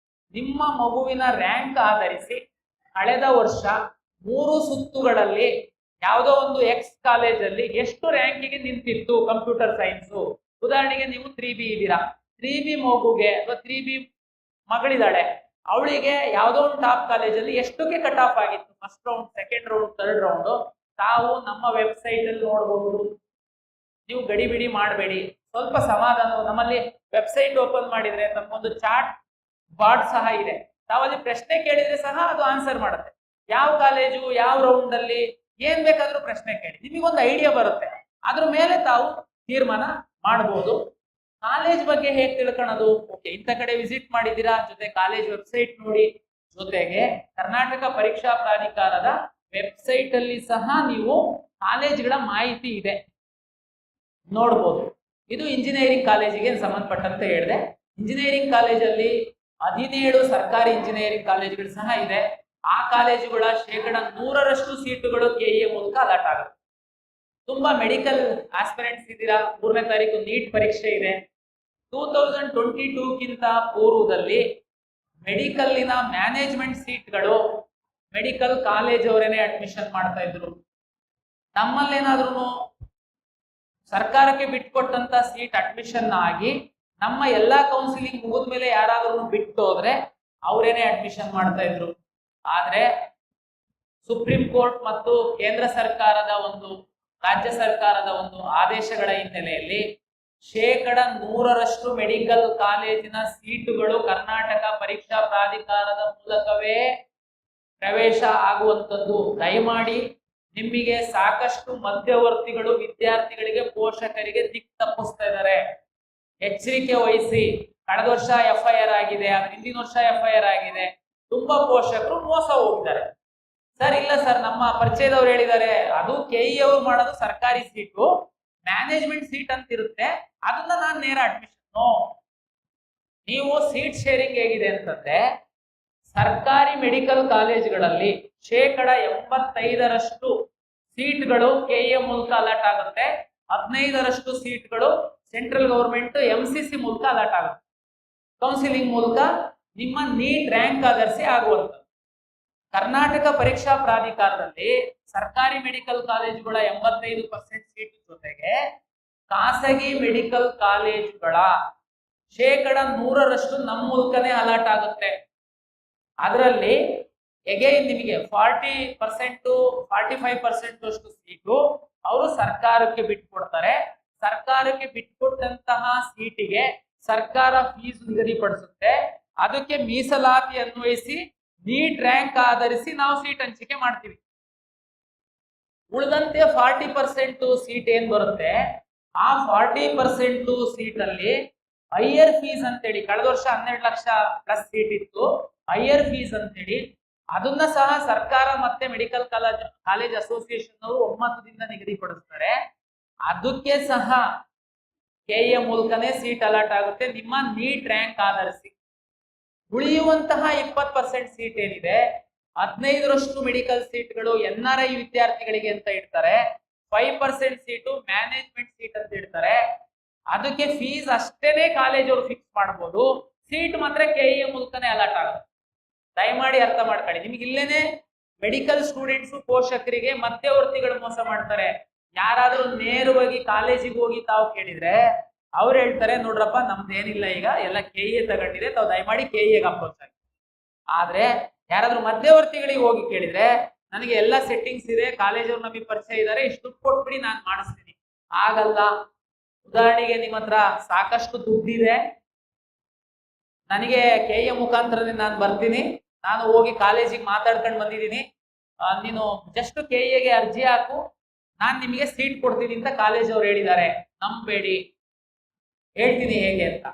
ನಿಮ್ಮ ಮಗುವಿನ ರ್ಯಾಂಕ್ ಆಧರಿಸಿ ಕಳೆದ ವರ್ಷ 3 ಸುತ್ತುಗಳಲ್ಲಿ ಯಾವುದೋ ಒಂದು ಎಕ್ಸ್ ಕಾಲೇಜಲ್ಲಿ ಎಷ್ಟು ರ್ಯಾಂಕಿಗೆ ನಿಂತಿತ್ತು ಕಂಪ್ಯೂಟರ್ ಸೈನ್ಸ್. ಉದಾಹರಣೆಗೆ ನೀವು 3B ಇದ್ದೀರಾ, 3B ಮಗುಗೆ ಅಥವಾ 3B ಮಗಳಿದ್ದಾಳೆ, ಅವಳಿಗೆ ಯಾವುದೋ ಒಂದು ಟಾಪ್ ಕಾಲೇಜಲ್ಲಿ ಎಷ್ಟಕ್ಕೆ ಕಟ್ ಆಫ್ ಆಗಿತ್ತು, first round, second round, third round, ತಾವು ನಮ್ಮ ವೆಬ್ಸೈಟ್ ಅಲ್ಲಿ ನೋಡಬಹುದು. ನೀವು ಗಡಿಬಿಡಿ ಮಾಡಬೇಡಿ, ಸ್ವಲ್ಪ ಸಮಾಧಾನ. ನಮ್ಮಲ್ಲಿ ವೆಬ್ಸೈಟ್ ಓಪನ್ ಮಾಡಿದ್ರೆ ತಮ್ಮೊಂದು ಚಾಟ್ ಬಾರ್ಡ್ ಸಹ ಇದೆ, ತಾವಲ್ಲಿ ಪ್ರಶ್ನೆ ಕೇಳಿದ್ರೆ ಸಹ ಅದು ಆನ್ಸರ್ ಮಾಡುತ್ತೆ. ಯಾವ ಕಾಲೇಜು, ಯಾವ ರೌಂಡ್ ಅಲ್ಲಿ, ಏನ್ ಬೇಕಾದ್ರೂ ಪ್ರಶ್ನೆ ಕೇಳಿ, ನಿಮಗೊಂದು ಐಡಿಯಾ ಬರುತ್ತೆ. ಅದ್ರ ಮೇಲೆ ತಾವು ತೀರ್ಮಾನ ಮಾಡಬಹುದು. ಕಾಲೇಜ್ ಬಗ್ಗೆ ಹೇಗೆ ತಿಳ್ಕೊಳ್ಳೋದು? ಓಕೆ, ಇಂಥ ಕಡೆ ವಿಸಿಟ್ ಮಾಡಿದ್ದೀರಾ, ಜೊತೆ ಕಾಲೇಜ್ ವೆಬ್ಸೈಟ್ ನೋಡಿ, ಜೊತೆಗೆ ಕರ್ನಾಟಕ ಪರೀಕ್ಷಾ ಪ್ರಾಧಿಕಾರದ ವೆಬ್ಸೈಟ್ ಅಲ್ಲಿ ಸಹ ನೀವು ಕಾಲೇಜ್ಗಳ ಮಾಹಿತಿ ಇದೆ, ನೋಡ್ಬೋದು. ಇದು ಇಂಜಿನಿಯರಿಂಗ್ ಕಾಲೇಜಿಗೆ ಸಂಬಂಧಪಟ್ಟಂತೆ ಹೇಳಿದೆ. ಇಂಜಿನಿಯರಿಂಗ್ ಕಾಲೇಜಲ್ಲಿ 17 ಸರ್ಕಾರಿ ಇಂಜಿನಿಯರಿಂಗ್ ಕಾಲೇಜುಗಳು ಸಹ ಇದೆ. ಆ ಕಾಲೇಜುಗಳ 100% ಸೀಟುಗಳು ಕೆಇಎ ಮೂಲಕ ಅಲಾಟ್ ಆಗುತ್ತೆ. ತುಂಬಾ ಮೆಡಿಕಲ್ ಆಸ್ಪಿರೆಂಟ್ಸ್ ಇದ್ದೀರಾ, 3ನೇ ತಾರೀಕು ನೀಟ್ ಪರೀಕ್ಷೆ ಇದೆ. 2022ಕ್ಕಿಂತ ಪೂರ್ವದಲ್ಲಿ ಮೆಡಿಕಲ್ನ ಮ್ಯಾನೇಜ್ಮೆಂಟ್ ಸೀಟ್ಗಳು ಮೆಡಿಕಲ್ ಕಾಲೇಜ್ ಅವರೇನೆ ಅಡ್ಮಿಷನ್ ಮಾಡ್ತಾ ಇದ್ರು. ನಮ್ಮಲ್ಲೇನಾದ್ರೂ ಸರ್ಕಾರಕ್ಕೆ ಬಿಟ್ಕೊಟ್ಟಂತ ಸೀಟ್ ಅಡ್ಮಿಷನ್ ಆಗಿ ನಮ್ಮ ಎಲ್ಲಾ ಕೌನ್ಸಿಲಿಂಗ್ ಮುಗಿದ ಮೇಲೆ ಯಾರಾದ್ರೂ ಬಿಟ್ಟು ಹೋದ್ರೆ ಅವರೇನೆ ಅಡ್ಮಿಷನ್ ಮಾಡ್ತಾ ಇದ್ರು. ಆದ್ರೆ ಸುಪ್ರೀಂ ಕೋರ್ಟ್ ಮತ್ತು ಕೇಂದ್ರ ಸರ್ಕಾರದ ರಾಜ್ಯ ಸರ್ಕಾರದ ಆದೇಶಗಳ ಹಿನ್ನೆಲೆಯಲ್ಲಿ 100% ಮೆಡಿಕಲ್ ಕಾಲೇಜಿನ ಸೀಟುಗಳು ಕರ್ನಾಟಕ ಪರೀಕ್ಷಾ ಪ್ರಾಧಿಕಾರದ ಮೂಲಕವೇ ಪ್ರವೇಶ ಆಗುವಂತದ್ದು. ದಯಮಾಡಿ, ನಿಮಗೆ ಸಾಕಷ್ಟು ಮಧ್ಯವರ್ತಿಗಳು ವಿದ್ಯಾರ್ಥಿಗಳಿಗೆ, ಪೋಷಕರಿಗೆ ದಿಕ್ಕು ತಪ್ಪಿಸ್ತಾ ಇದ್ದಾರೆ, ಎಚ್ಚರಿಕೆ ವಹಿಸಿ. ಕಳೆದ ವರ್ಷ FIR ಆಗಿದೆ, ಹಿಂದಿನ ವರ್ಷ FIR ಆಗಿದೆ, ತುಂಬಾ ಪೋಷಕರು ಮೋಸ ಹೋಗಿದ್ದಾರೆ. ಸರ್ ಇಲ್ಲ ಸರ್, ನಮ್ಮ ಪರಿಚಯದವ್ರು ಹೇಳಿದ್ದಾರೆ, ಅದು ಕೆಇ ಅವರು ಮಾಡೋದು ಸರ್ಕಾರಿ ಸೀಟು, ಮ್ಯಾನೇಜ್ಮೆಂಟ್ ಸೀಟ್ ಅಂತ ಇರುತ್ತೆ, ಅದನ್ನ ನಾನು ನೇರ ಅಡ್ಮಿಷನ್. ನೀವು ಸೀಟ್ ಶೇರಿಂಗ್ ಹೇಗಿದೆ ಅಂತಂದ್ರೆ, ಸರ್ಕಾರಿ ಮೆಡಿಕಲ್ ಕಾಲೇಜುಗಳಲ್ಲಿ 85% ಸೀಟ್ಗಳು ಕೆಇಎ ಮೂಲಕ ಅಲಾಟ್ ಆಗುತ್ತೆ, 15% ಸೀಟ್ಗಳು ಸೆಂಟ್ರಲ್ ಗವರ್ಮೆಂಟ್ MCC ಮೂಲಕ ಅಲಾಟ್ ಆಗುತ್ತೆ. ಕೌನ್ಸಿಲಿಂಗ್ ಮೂಲಕ ನಿಮ್ಮ ನೀಟ್ ರ್ಯಾಂಕ್ ಆಧರಿಸಿ ಆಗುವಂಥದ್ದು. ಕರ್ನಾಟಕ ಪರೀಕ್ಷಾ ಪ್ರಾಧಿಕಾರದಲ್ಲಿ ಸರ್ಕಾರಿ ಮೆಡಿಕಲ್ ಕಾಲೇಜುಗಳ 85% ಸೀಟ್ ಜೊತೆಗೆ ಖಾಸಗಿ ಮೆಡಿಕಲ್ ಕಾಲೇಜುಗಳ 100% ನಮ್ಮ ಮೂಲಕನೇ ಅಲಾಟ್ ಆಗುತ್ತೆ. ಅದರಲ್ಲಿ ಎಗೈನ್ ನಿಮಗೆ 40% 45% ಅಷ್ಟು ಸೀಟು ಅವರು ಸರ್ಕಾರಕ್ಕೆ ಬಿಟ್ಕೊಡ್ತಾರೆ. ಸರ್ಕಾರಕ್ಕೆ ಬಿಟ್ಕೊಟ್ಟಂತಹ ಸೀಟಿಗೆ ಸರ್ಕಾರ ಫೀಸ್ ನಿಗದಿಪಡಿಸುತ್ತೆ. ಅದಕ್ಕೆ ಮೀಸಲಾತಿ ಅನ್ವಯಿಸಿ ನೀಟ್ ರ್ಯಾಂಕ್ ಆಧರಿಸಿ ನಾವು ಸೀಟ್ ಹಂಚಿಕೆ ಮಾಡ್ತೀವಿ. ಉಳಿದಂತೆ 40% ಸೀಟ್ ಏನ್ ಬರುತ್ತೆ, ಆ 40% ಸೀಟ್ ಅಲ್ಲಿ ಹೈಯರ್ ಫೀಸ್ ಅಂತೇಳಿ, ಕಳೆದ ವರ್ಷ 12 ಲಕ್ಷ ಪ್ಲಸ್ ಸೀಟ್ ಇತ್ತು, ಹೈಯರ್ ಫೀಸ್ ಅಂತೇಳಿ ಅದನ್ನ ಸಹ ಸರ್ಕಾರ ಮತ್ತೆ ಮೆಡಿಕಲ್ ಕಾಲೇಜ್ ಅಸೋಸಿಯೇಷನ್ ಅವರು ಒಮ್ಮತದಿಂದ ನಿಗದಿಪಡಿಸ್ತಾರೆ. ಅದಕ್ಕೆ ಸಹ ಕೆಇಎ ಮೂಲಕನೇ ಸೀಟ್ ಅಲಾಟ್ ಆಗುತ್ತೆ ನಿಮ್ಮ ನೀಟ್ ರ್ಯಾಂಕ್ ಆಧರಿಸಿ. ಉಳಿಯುವಂತಹ 20% ಸೀಟ್ ಏನಿದೆ, 15% ಮೆಡಿಕಲ್ ಸೀಟ್ಗಳು NRI ವಿದ್ಯಾರ್ಥಿಗಳಿಗೆ ಅಂತ ಇಡ್ತಾರೆ, 5% ಸೀಟು ಮ್ಯಾನೇಜ್ಮೆಂಟ್ ಸೀಟ್ ಅಂತ ಇಡ್ತಾರೆ. ಅದಕ್ಕೆ ಫೀಸ್ ಅಷ್ಟೇನೆ ಕಾಲೇಜ್ ಅವರು ಫಿಕ್ಸ್ ಮಾಡಬಹುದು, ಸೀಟ್ ಮಾತ್ರ ಕೆಇಎ ಮೂಲಕನೇ ಅಲಾಟ್ ಆಗುತ್ತೆ. ದಯಮಾಡಿ ಅರ್ಥ ಮಾಡ್ಕೊಳ್ಳಿ. ನಿಮ್ಗೆ ಇಲ್ಲೇನೆ ಮೆಡಿಕಲ್ ಸ್ಟೂಡೆಂಟ್ಸ್ ಪೋಷಕರಿಗೆ ಮಧ್ಯವರ್ತಿಗಳು ಮೋಸ ಮಾಡ್ತಾರೆ. ಯಾರಾದ್ರೂ ನೇರವಾಗಿ ಕಾಲೇಜಿಗೆ ಹೋಗಿ ತಾವು ಕೇಳಿದ್ರೆ ಅವ್ರು ಹೇಳ್ತಾರೆ, ನೋಡ್ರಪ್ಪ ನಮ್ದೇನಿಲ್ಲ, ಈಗ ಎಲ್ಲ ಕೆಇಎ ತಗೊಂಡಿದೆ, ತಾವು ದಯಮಾಡಿ ಕೆಇಎಗೆ ಅಪ್ರೋಚ್ ಆಗಿ. ಆದ್ರೆ ಯಾರಾದ್ರೂ ಮಧ್ಯವರ್ತಿಗಳಿಗೆ ಹೋಗಿ ಕೇಳಿದ್ರೆ, ನನಗೆ ಎಲ್ಲ ಸೆಟ್ಟಿಂಗ್ಸ್ ಇದೆ, ಕಾಲೇಜವ್ರು ನಮಗೆ ಪರಿಚಯ ಇದ್ದಾರೆ, ಇಷ್ಟು ದುಡ್ಡು ಕೊಟ್ಬಿಡಿ ನಾನು ಮಾಡಿಸ್ತೀನಿ. ಆಗಲ್ಲ. ಉದಾಹರಣೆಗೆ ನಿಮ್ಮ ಹತ್ರ ಸಾಕಷ್ಟು ದುಡ್ಡಿದೆ, ನನಗೆ ಕೆಇಎ ಮುಖಾಂತರನೇ ನಾನು ಬರ್ತೀನಿ, ನಾನು ಹೋಗಿ ಕಾಲೇಜಿಗೆ ಮಾತಾಡ್ಕೊಂಡು ಬಂದಿದ್ದೀನಿ, ನೀನು ಜಸ್ಟ್ ಕೆಇಎಗೆ ಅರ್ಜಿ ಹಾಕು, ನಾನು ನಿಮಗೆ ಸೀಟ್ ಕೊಡ್ತೀನಿ ಅಂತ ಕಾಲೇಜ್ ಅವ್ರು ಹೇಳಿದ್ದಾರೆ. ನಂಬೇಡಿ, ಹೇಳ್ತೀನಿ ಹೇಗೆ ಅಂತ.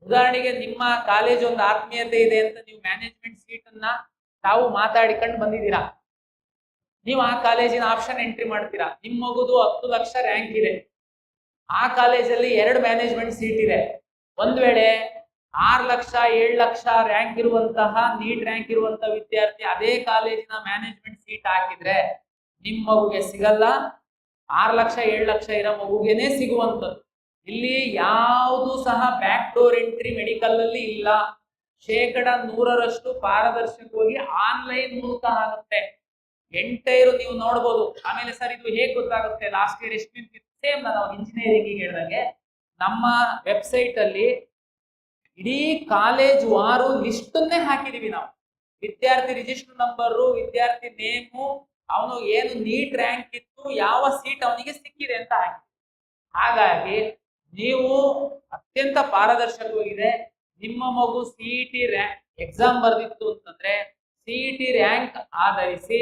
ಉದಾಹರಣೆಗೆ ನಿಮ್ಮ ಕಾಲೇಜ್ ಒಂದು ಆತ್ಮೀಯತೆ ಇದೆ ಅಂತ ನೀವು ಮ್ಯಾನೇಜ್ಮೆಂಟ್ ಸೀಟ್ ಅನ್ನ ತಾವು ಮಾತಾಡಿಕೊಂಡು ಬಂದಿದ್ದೀರಾ, ನೀವು ಆ ಕಾಲೇಜಿನ ಆಪ್ಷನ್ ಎಂಟ್ರಿ ಮಾಡ್ತೀರಾ. ನಿಮ್ಮ ಮಗುದು 10 ಲಕ್ಷ ರ್ಯಾಂಕ್ ಇದೆ, ಆ ಕಾಲೇಜಲ್ಲಿ 2 ಮ್ಯಾನೇಜ್ಮೆಂಟ್ ಸೀಟ್ ಇದೆ. ಒಂದ್ ವೇಳೆ 6 ಲಕ್ಷ 7 ಲಕ್ಷ ರ್ಯಾಂಕ್ ಇರುವಂತಹ ನೀಟ್ ರ್ಯಾಂಕ್ ಇರುವಂತಹ ವಿದ್ಯಾರ್ಥಿ ಅದೇ ಕಾಲೇಜಿನ ಮ್ಯಾನೇಜ್ಮೆಂಟ್ ಸೀಟ್ ಹಾಕಿದ್ರೆ ನಿಮ್ಮ ಮಗುಗೆ ಸಿಗಲ್ಲ, 6 ಲಕ್ಷ 7 ಲಕ್ಷ ಇರೋ ಮಗುಗೆನೆ ಸಿಗುವಂಥದ್ದು. ಇಲ್ಲಿ ಯಾವುದು ಸಹ ಬ್ಯಾಕ್ ಡೋರ್ ಎಂಟ್ರಿ ಮೆಡಿಕಲ್ ಅಲ್ಲಿ ಇಲ್ಲ. 100% ಪಾರದರ್ಶಕವಾಗಿ ಆನ್ಲೈನ್ ಮೂಲಕ ಆಗುತ್ತೆ. ಎಂಟೈರು ನೀವು ನೋಡ್ಬೋದು. ಆಮೇಲೆ ಸರ್ ಇದು ಹೇಗೆ ಗೊತ್ತಾಗುತ್ತೆ, ಲಾಸ್ಟ್ ಇಯರ್ ಎಷ್ಟು ಸೇಮ್ ನಾನು ಇಂಜಿನಿಯರಿಂಗ್ ಹೇಳಿದಂಗೆ ನಮ್ಮ ವೆಬ್ಸೈಟ್ ಅಲ್ಲಿ ಇಡೀ ಕಾಲೇಜ್ ವಾರು ಲಿಸ್ಟನ್ನೇ ಹಾಕಿದೀವಿ ನಾವು. ವಿದ್ಯಾರ್ಥಿ ರಿಜಿಸ್ಟರ್ ನಂಬರು, ವಿದ್ಯಾರ್ಥಿ ನೇಮು, ಅವನು ಏನು ನೀಟ್ ರ್ಯಾಂಕ್ ಇತ್ತು, ಯಾವ ಸೀಟ್ ಅವನಿಗೆ ಸಿಕ್ಕಿದೆ ಅಂತ ಹಾಕಿ. ಹಾಗಾಗಿ ನೀವು ಅತ್ಯಂತ ಪಾರದರ್ಶಕವಾಗಿದೆ. ನಿಮ್ಮ ಮಗು ಸಿಇಟಿ ರ್ಯಾಂಕ್ ಎಕ್ಸಾಮ್ ಬರೆದಿತ್ತು ಅಂತಂದ್ರೆ ಸಿಇಟಿ ರ್ಯಾಂಕ್ ಆಧರಿಸಿ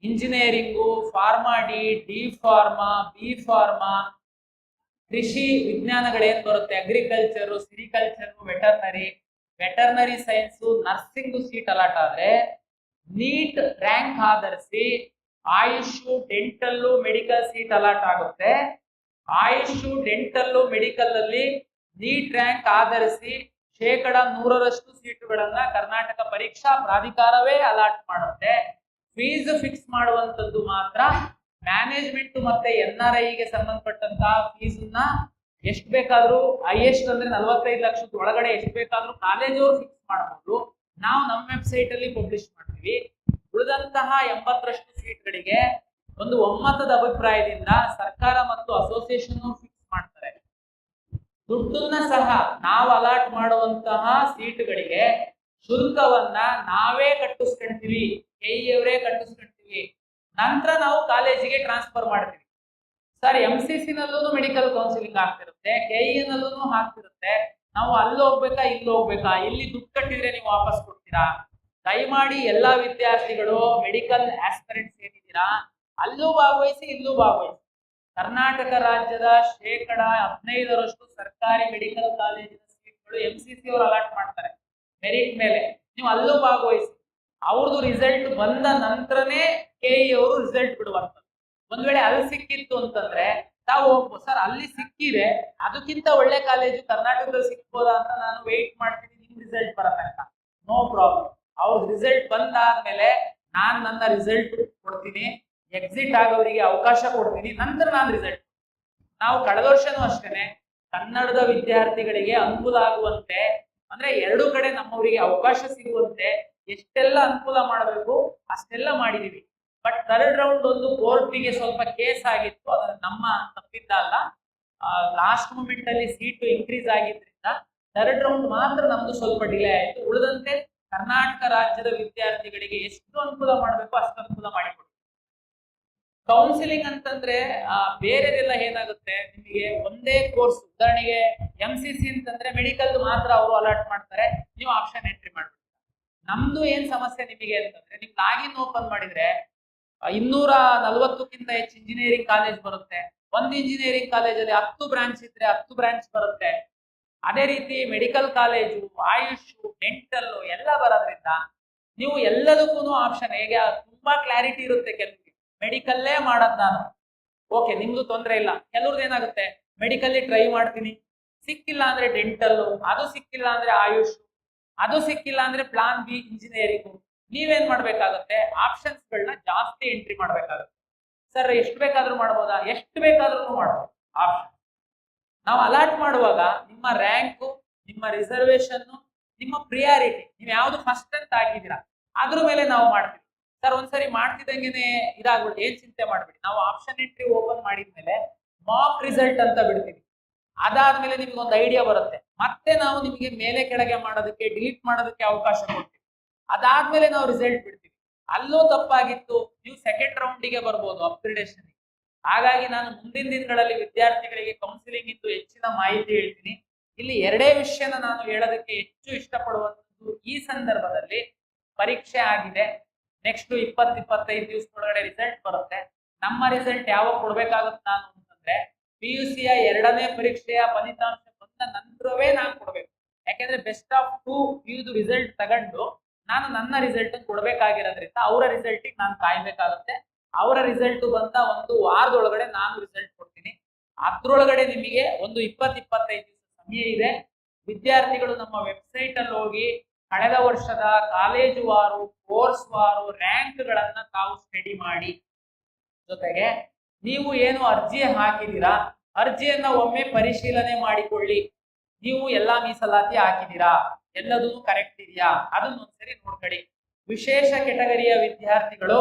engineering, pharma D pharma, B pharma, ಕೃಷಿ ವಿಜ್ಞಾನಗಳೇನ್ ಬರುತ್ತೆ, agriculture, sericulture, veterinary science, nursing seat allot ಆದ್ರೆ ನೀಟ್ ರ್ಯಾಂಕ್ ಆಧರಿಸಿ AYUSH, dental, medical seat allot ಆಗುತ್ತೆ. ಆಯುಷ್, ಡೆಂಟಲ್, ಮೆಡಿಕಲ್ ಅಲ್ಲಿ ನೀಟ್ ರ್ಯಾಂಕ್ ಆಧರಿಸಿ 100% ಸೀಟುಗಳನ್ನ ಕರ್ನಾಟಕ ಪರೀಕ್ಷಾ ಪ್ರಾಧಿಕಾರವೇ ಅಲಾಟ್ ಮಾಡುತ್ತೆ. ಫೀಸ್ ಫಿಕ್ಸ್ ಮಾಡುವಂತದ್ದು ಮಾತ್ರ ಮ್ಯಾನೇಜ್ಮೆಂಟ್ ಮತ್ತೆ NRI ಗೆ ಸಂಬಂಧಪಟ್ಟಂತಹ ಫೀಸ್ ಎಷ್ಟು ಬೇಕಾದ್ರೂ, ಹೈಯೆಸ್ಟ್ ಅಂದ್ರೆ 45 ಲಕ್ಷದ ಒಳಗಡೆ ಎಷ್ಟು ಬೇಕಾದ್ರೂ ಕಾಲೇಜವರು ಫಿಕ್ಸ್ ಮಾಡಬಹುದು. ನಾವು ನಮ್ಮ ವೆಬ್ಸೈಟ್ ಅಲ್ಲಿ ಪಬ್ಲಿಷ್ ಮಾಡ್ತೀವಿ. ಉಳಿದಂತಹ 80% ಸೀಟ್ಗಳಿಗೆ ಒಂದು ಒಮ್ಮತದ ಅಭಿಪ್ರಾಯದಿಂದ ಸರ್ಕಾರ ಮತ್ತು ಅಸೋಸಿಯೇಷನ್ ಫಿಕ್ಸ್ ಮಾಡ್ತಾರೆ. ದುಡ್ಡನ್ನ ಸಹ ನಾವು ಅಲಾಟ್ ಮಾಡುವಂತಹ ಸೀಟ್ಗಳಿಗೆ ಶುಲ್ಕವನ್ನ ನಾವೇ ಕಟ್ಟಿಸ್ಕೊಂತೀವಿ, ಕೆಇಯವರೇ ಕಟ್ಟಿಸ್ಕೊಂತೀವಿ. ನಂತರ ನಾವು ಕಾಲೇಜಿಗೆ ಟ್ರಾನ್ಸ್ಫರ್ ಮಾಡ್ತೀವಿ. ಸರ್ MCC ನಲ್ಲೂ ಮೆಡಿಕಲ್ ಕೌನ್ಸಿಲಿಂಗ್ ಆಗ್ತಿರುತ್ತೆ, KE ನಲ್ಲೂ ಆಗ್ತಿರುತ್ತೆ. ನಾವು ಅಲ್ಲಿ ಹೋಗ್ಬೇಕಾ ಇಲ್ಲಿ ಹೋಗ್ಬೇಕಾ, ಇಲ್ಲಿ ದುಡ್ಡು ಕಟ್ಟಿದ್ರೆ ನೀವು ವಾಪಸ್ ಕೊಡ್ತೀರಾ? ದಯಮಾಡಿ ಎಲ್ಲಾ ವಿದ್ಯಾರ್ಥಿಗಳು ಮೆಡಿಕಲ್ ಆಸ್ಪಿರೆಂಟ್ಸ್ ಏನಿದ್ದೀರಾ ಅಲ್ಲೂ ಭಾಗವಹಿಸಿ, ಇಲ್ಲೂ ಭಾಗವಹಿಸಿ. ಕರ್ನಾಟಕ ರಾಜ್ಯದ 15% ಸರ್ಕಾರಿ ಮೆಡಿಕಲ್ ಕಾಲೇಜಿನ ಸೀಟ್ಗಳು MCC ಅವರು ಅಲಾಟ್ ಮಾಡ್ತಾರೆ ಮೆರಿಟ್ ಮೇಲೆ. ನೀವು ಅಲ್ಲೂ ಭಾಗವಹಿಸಿ. ಅವ್ರದ್ದು ರಿಸಲ್ಟ್ ಬಂದ ನಂತರನೇ KE ಅವರು ರಿಸಲ್ಟ್ ಬಿಡುವಂಥದ್ದು. ಒಂದ್ ವೇಳೆ ಅಲ್ಲಿ ಸಿಕ್ಕಿತ್ತು ಅಂತಂದ್ರೆ ತಾವು ಹೋಗ್ಬೋದು. ಸರ್ ಅಲ್ಲಿ ಸಿಕ್ಕಿದೆ, ಅದಕ್ಕಿಂತ ಒಳ್ಳೆ ಕಾಲೇಜು ಕರ್ನಾಟಕದಲ್ಲಿ ಸಿಕ್ಬೋದಾ ಅಂತ ನಾನು ವೆಯ್ಟ್ ಮಾಡ್ತೀನಿ, ನಿಮ್ ರಿಸಲ್ಟ್ ಬರತಂಕ. No problem. ಅವ್ರ ರಿಸಲ್ಟ್ ಬಂದಾದ್ಮೇಲೆ ನಾನ್ ನನ್ನ ರಿಸಲ್ಟ್ ಕೊಡ್ತೀನಿ, ಎಕ್ಸಿಟ್ ಆಗೋರಿಗೆ ಅವಕಾಶ ಕೊಡ್ತೀನಿ, ನಂತರ ನಾನು ರಿಸಲ್ಟ್. ನಾವು ಕಳೆದ ವರ್ಷನೂ ಅಷ್ಟೇನೆ ಕನ್ನಡದ ವಿದ್ಯಾರ್ಥಿಗಳಿಗೆ ಅನುಕೂಲ ಆಗುವಂತೆ, ಅಂದ್ರೆ ಎರಡು ಕಡೆ ನಮ್ಮವರಿಗೆ ಅವಕಾಶ ಸಿಗುವಂತೆ ಎಷ್ಟೆಲ್ಲ ಅನುಕೂಲ ಮಾಡಬೇಕು ಅಷ್ಟೆಲ್ಲ ಮಾಡಿದೀವಿ. ಬಟ್ ಥರ್ಡ್ ರೌಂಡ್ ಒಂದು ಕೋರ್ಟಿಗೆ ಸ್ವಲ್ಪ ಕೇಸ್ ಆಗಿತ್ತು, ಅದು ನಮ್ಮ ತಪ್ಪಿಂದ ಅಲ್ಲ. ಲಾಸ್ಟ್ ಮೂಮೆಂಟ್ ಅಲ್ಲಿ ಸೀಟು ಇನ್ಕ್ರೀಸ್ ಆಗಿದ್ರಿಂದ ಥರ್ಡ್ ರೌಂಡ್ ಮಾತ್ರ ನಮ್ದು ಸ್ವಲ್ಪ ಡಿಲೇ ಆಯಿತು. ಉಳಿದಂತೆ ಕರ್ನಾಟಕ ರಾಜ್ಯದ ವಿದ್ಯಾರ್ಥಿಗಳಿಗೆ ಎಷ್ಟು ಅನುಕೂಲ ಮಾಡಬೇಕು ಅಷ್ಟು ಅನುಕೂಲ ಮಾಡಿಕೊಡ್ತೀವಿ. ಕೌನ್ಸಿಲಿಂಗ್ ಅಂತಂದ್ರೆ ಬೇರೆದೆಲ್ಲ ಏನಾಗುತ್ತೆ, ನಿಮಗೆ ಒಂದೇ ಕೋರ್ಸ್, ಉದಾಹರಣೆಗೆ MCC ಅಂತಂದ್ರೆ ಮೆಡಿಕಲ್ ಮಾತ್ರ ಅವರು ಅಲಾಟ್ ಮಾಡ್ತಾರೆ, ನೀವು ಆಪ್ಷನ್ ಎಂಟ್ರಿ ಮಾಡ್ಬೇಕು. ನಮ್ದು ಏನ್ ಸಮಸ್ಯೆ ನಿಮಗೆ ಅಂತಂದ್ರೆ, ನೀವು ಲಾಗಿನ್ ಓಪನ್ ಮಾಡಿದ್ರೆ 240ಕ್ಕಿಂತ ಹೆಚ್ಚು ಇಂಜಿನಿಯರಿಂಗ್ ಕಾಲೇಜ್ ಬರುತ್ತೆ. ಒಂದು ಇಂಜಿನಿಯರಿಂಗ್ ಕಾಲೇಜಲ್ಲಿ 10 ಬ್ರಾಂಚ್ ಇದ್ರೆ 10 ಬ್ರಾಂಚ್ ಬರುತ್ತೆ. ಅದೇ ರೀತಿ ಮೆಡಿಕಲ್ ಕಾಲೇಜು, ಆಯುಷ್, ಡೆಂಟಲ್ ಎಲ್ಲ ಬರೋದ್ರಿಂದ ನೀವು ಎಲ್ಲದಕ್ಕೂ ಆಪ್ಷನ್ ಹೇಗೆ ತುಂಬಾ ಕ್ಲಾರಿಟಿ ಇರುತ್ತೆ. ಕೆಲವರಿಗೆ ಮೆಡಿಕಲ್ಲೇ ಮಾಡೋದು ನಾನು, ಓಕೆ ನಿಮ್ದು ತೊಂದರೆ ಇಲ್ಲ. ಕೆಲವ್ರದ್ದು ಏನಾಗುತ್ತೆ, ಮೆಡಿಕಲ್ಲಿ ಟ್ರೈ ಮಾಡ್ತೀನಿ, ಸಿಕ್ಕಿಲ್ಲ ಅಂದ್ರೆ ಡೆಂಟಲ್, ಅದು ಸಿಕ್ಕಿಲ್ಲ ಅಂದ್ರೆ ಆಯುಷ್, ಅದು ಸಿಕ್ಕಿಲ್ಲ ಅಂದ್ರೆ ಪ್ಲಾನ್ ಬಿ ಇಂಜಿನಿಯರಿಂಗ್. ನೀವೇನ್ ಮಾಡ್ಬೇಕಾಗುತ್ತೆ, ಆಪ್ಷನ್ಸ್ ಗಳನ್ನ ಜಾಸ್ತಿ ಎಂಟ್ರಿ ಮಾಡ್ಬೇಕಾಗುತ್ತೆ. ಸರ್ ಎಷ್ಟು ಬೇಕಾದ್ರೂ ಮಾಡ್ಬೋದಾ? ಎಷ್ಟು ಬೇಕಾದ್ರೂ ಮಾಡ್ಬೋದು. ಆಪ್ಷನ್ ನಾವು ಅಲಾಟ್ ಮಾಡುವಾಗ ನಿಮ್ಮ ರ್ಯಾಂಕು, ನಿಮ್ಮ ರಿಸರ್ವೇಶನ್, ನಿಮ್ಮ ಪ್ರಿಯಾರಿಟಿ, ನೀವು ಯಾವ್ದು ಫಸ್ಟ್ ಅಂತ ಹಾಕಿದ್ದೀರಾ ಅದ್ರ ಮೇಲೆ ನಾವು ಮಾಡ್ತೀವಿ. ಸರ್ ಒಂದ್ಸರಿ ಮಾಡ್ತಿದ್ದಂಗೆನೆ ಇದಾಗ್ಬಿಟ್ಟು ಏನ್ ಚಿಂತೆ ಮಾಡ್ಬಿಡಿ. ನಾವು ಆಪ್ಷನ್ ಎಂಟ್ರಿ ಓಪನ್ ಮಾಡಿದ್ಮೇಲೆ ಮಾಕ್ ರಿಸಲ್ಟ್ ಅಂತ ಬಿಡ್ತೀವಿ. ಅದಾದ್ಮೇಲೆ ನಿಮ್ಗೆ ಒಂದು ಐಡಿಯಾ ಬರುತ್ತೆ. ಮತ್ತೆ ನಾವು ನಿಮಗೆ ಮೇಲೆ ಕೆಳಗೆ ಮಾಡೋದಕ್ಕೆ, ಡಿಲೀಟ್ ಮಾಡೋದಕ್ಕೆ ಅವಕಾಶ ಕೊಡ್ತೀವಿ. ಅದಾದ್ಮೇಲೆ ನಾವು ರಿಸಲ್ಟ್ ಬಿಡ್ತೀವಿ. ಅಲ್ಲೂ ತಪ್ಪಾಗಿತ್ತು, ನೀವು ಸೆಕೆಂಡ್ ರೌಂಡಿಗೆ ಬರ್ಬೋದು ಅಪ್ಗ್ರೇಡೇಷನ್. ಹಾಗಾಗಿ ನಾನು ಮುಂದಿನ ದಿನಗಳಲ್ಲಿ ವಿದ್ಯಾರ್ಥಿಗಳಿಗೆ ಕೌನ್ಸಿಲಿಂಗ್ ಇದ್ದು ಹೆಚ್ಚಿನ ಮಾಹಿತಿ ಹೇಳ್ತೀನಿ. ಇಲ್ಲಿ ಎರಡೇ ವಿಷಯನ ನಾನು ಹೇಳೋದಕ್ಕೆ ಹೆಚ್ಚು ಇಷ್ಟಪಡುವಂಥದ್ದು, ಈ ಸಂದರ್ಭದಲ್ಲಿ ಪರೀಕ್ಷೆ ಆಗಿದೆ, ನೆಕ್ಸ್ಟ್ 20-25 ದಿವಸದೊಳಗಡೆ ರಿಸಲ್ಟ್ ಬರುತ್ತೆ. ನಮ್ಮ ರಿಸಲ್ಟ್ ಯಾವಾಗ ಕೊಡ್ಬೇಕಾಗುತ್ತೆ ನಾನು ಅಂತಂದ್ರೆ, PUCಯ 2ನೇ ಪರೀಕ್ಷೆಯ ಫಲಿತಾಂಶ ಬಂದ ನಂತರವೇ ನಾನು ಕೊಡ್ಬೇಕು. ಯಾಕೆಂದ್ರೆ ಬೆಸ್ಟ್ ಆಫ್ 2 PU ರಿಸಲ್ಟ್ ತಗೊಂಡು ನಾನು ನನ್ನ ರಿಸಲ್ಟ್ ಕೊಡ್ಬೇಕಾಗಿರೋದ್ರಿಂದ ಅವರ ರಿಸಲ್ಟಿಗೆ ನಾನು ಕಾಯ್ಬೇಕಾಗುತ್ತೆ. ಅವರ ರಿಸಲ್ಟ್ ಬಂದ ಒಂದು ವಾರದೊಳಗಡೆ ನಾನು ರಿಸಲ್ಟ್ ಕೊಡ್ತೀನಿ. ಅದ್ರೊಳಗಡೆ ನಿಮಗೆ ಒಂದು 20-25 ದಿವಸ ಸಮಯ ಇದೆ. ವಿದ್ಯಾರ್ಥಿಗಳು ನಮ್ಮ ವೆಬ್ಸೈಟ್ ಅಲ್ಲಿ ಹೋಗಿ ಕಳೆದ ವರ್ಷದ ಕಾಲೇಜು ವಾರು, ಕೋರ್ಸ್ ವಾರು ರ್ಯಾಂಕ್ಗಳನ್ನ ತಾವು ಸ್ಟಡಿ ಮಾಡಿ, ಜೊತೆಗೆ ನೀವು ಏನು ಅರ್ಜಿ ಹಾಕಿದ್ದೀರಾ ಅರ್ಜಿಯನ್ನ ಒಮ್ಮೆ ಪರಿಶೀಲನೆ ಮಾಡಿಕೊಳ್ಳಿ. ನೀವು ಎಲ್ಲಾ ಮೀಸಲಾತಿ ಹಾಕಿದ್ದೀರಾ, ಎಲ್ಲದೂ ಕರೆಕ್ಟ್ ಇದೆಯಾ ಅದನ್ನ ಒಂದ್ಸರಿ ನೋಡ್ಕೊಳ್ಳಿ. ವಿಶೇಷ ಕೆಟಗರಿಯ ವಿದ್ಯಾರ್ಥಿಗಳು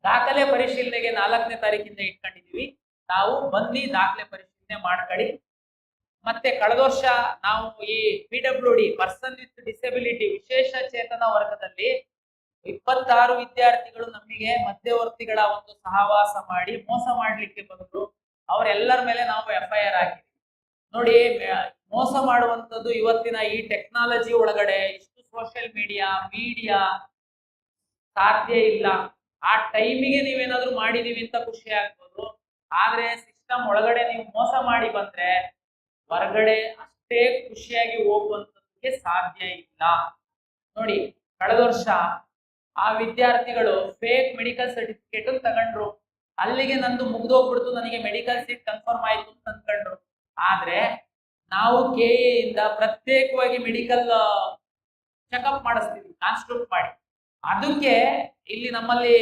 ದಾಖಲೆ ಪರಿಶೀಲನೆಗೆ 4ನೇ ತಾರೀಕಿಂದ ಇಟ್ಕೊಂಡಿದೀವಿ. ನಾವು ಬನ್ನಿ ದಾಖಲೆ ಪರಿಶೀಲನೆ ಮಾಡ್ಕೊಳ್ಳಿ. ಮತ್ತೆ ಕಳೆದ ವರ್ಷ ನಾವು ಈ PWD ಪರ್ಸನ್ ವಿತ್ ಡಿಸೆಬಿಲಿಟಿ ವಿಶೇಷ ಚೇತನ ವರ್ಗದಲ್ಲಿ 26 ವಿದ್ಯಾರ್ಥಿಗಳು ನಮಗೆ ಮಧ್ಯವರ್ತಿಗಳ ಒಂದು ಸಹವಾಸ ಮಾಡಿ ಮೋಸ ಮಾಡ್ಲಿಕ್ಕೆ ಬಂದ್ರು. ಅವರೆಲ್ಲರ ಮೇಲೆ ನಾವು FIR ಹಾಕಿದ್ವಿ. ನೋಡಿ, ಮೋಸ ಮಾಡುವಂತದ್ದು ಇವತ್ತಿನ ಈ ಟೆಕ್ನಾಲಜಿ ಒಳಗಡೆ ಇಷ್ಟು ಸೋಷಿಯಲ್ ಮೀಡಿಯಾ ಸಾಧ್ಯ ಇಲ್ಲ. ಆ ಟೈಮಿಗೆ ನೀವೇನಾದ್ರೂ ಮಾಡಿದೀವಿ ಅಂತ ಖುಷಿ ಆಗ್ಬೋದು, ಆದ್ರೆ ಸಿಸ್ಟಮ್ ಒಳಗಡೆ ನೀವು ಮೋಸ ಮಾಡಿ ಬಂದ್ರೆ ಹೊರಗಡೆ ಅಷ್ಟೇ ಖುಷಿಯಾಗಿ ಹೋಗುವಂತದಕ್ಕೆ ಸಾಧ್ಯ ಇಲ್ಲ. ನೋಡಿ, ಕಳೆದ ವರ್ಷ ಆ ವಿದ್ಯಾರ್ಥಿಗಳು ಫೇಕ್ ಮೆಡಿಕಲ್ ಸರ್ಟಿಫಿಕೇಟ್ ತಗೊಂಡ್ರು. ಅಲ್ಲಿಗೆ ನಂದು ಮುಗ್ದೋಗ್ಬಿಡ್ತು, ನನಗೆ ಮೆಡಿಕಲ್ ಸೀಟ್ ಕನ್ಫರ್ಮ್ ಆಯ್ತು ಅಂತ ಅಂದ್ಕೊಂಡ್ರು. ಆದ್ರೆ ನಾವು KA ಇಂದ ಪ್ರತ್ಯೇಕವಾಗಿ ಮೆಡಿಕಲ್ ಚೆಕಪ್ ಮಾಡಿಸ್ತೀವಿ, ಕಾನ್ಸ್ಟಿಟ್ಯೂಟ್ ಮಾಡಿ. ಅದಕ್ಕೆ ಇಲ್ಲಿ ನಮ್ಮಲ್ಲಿ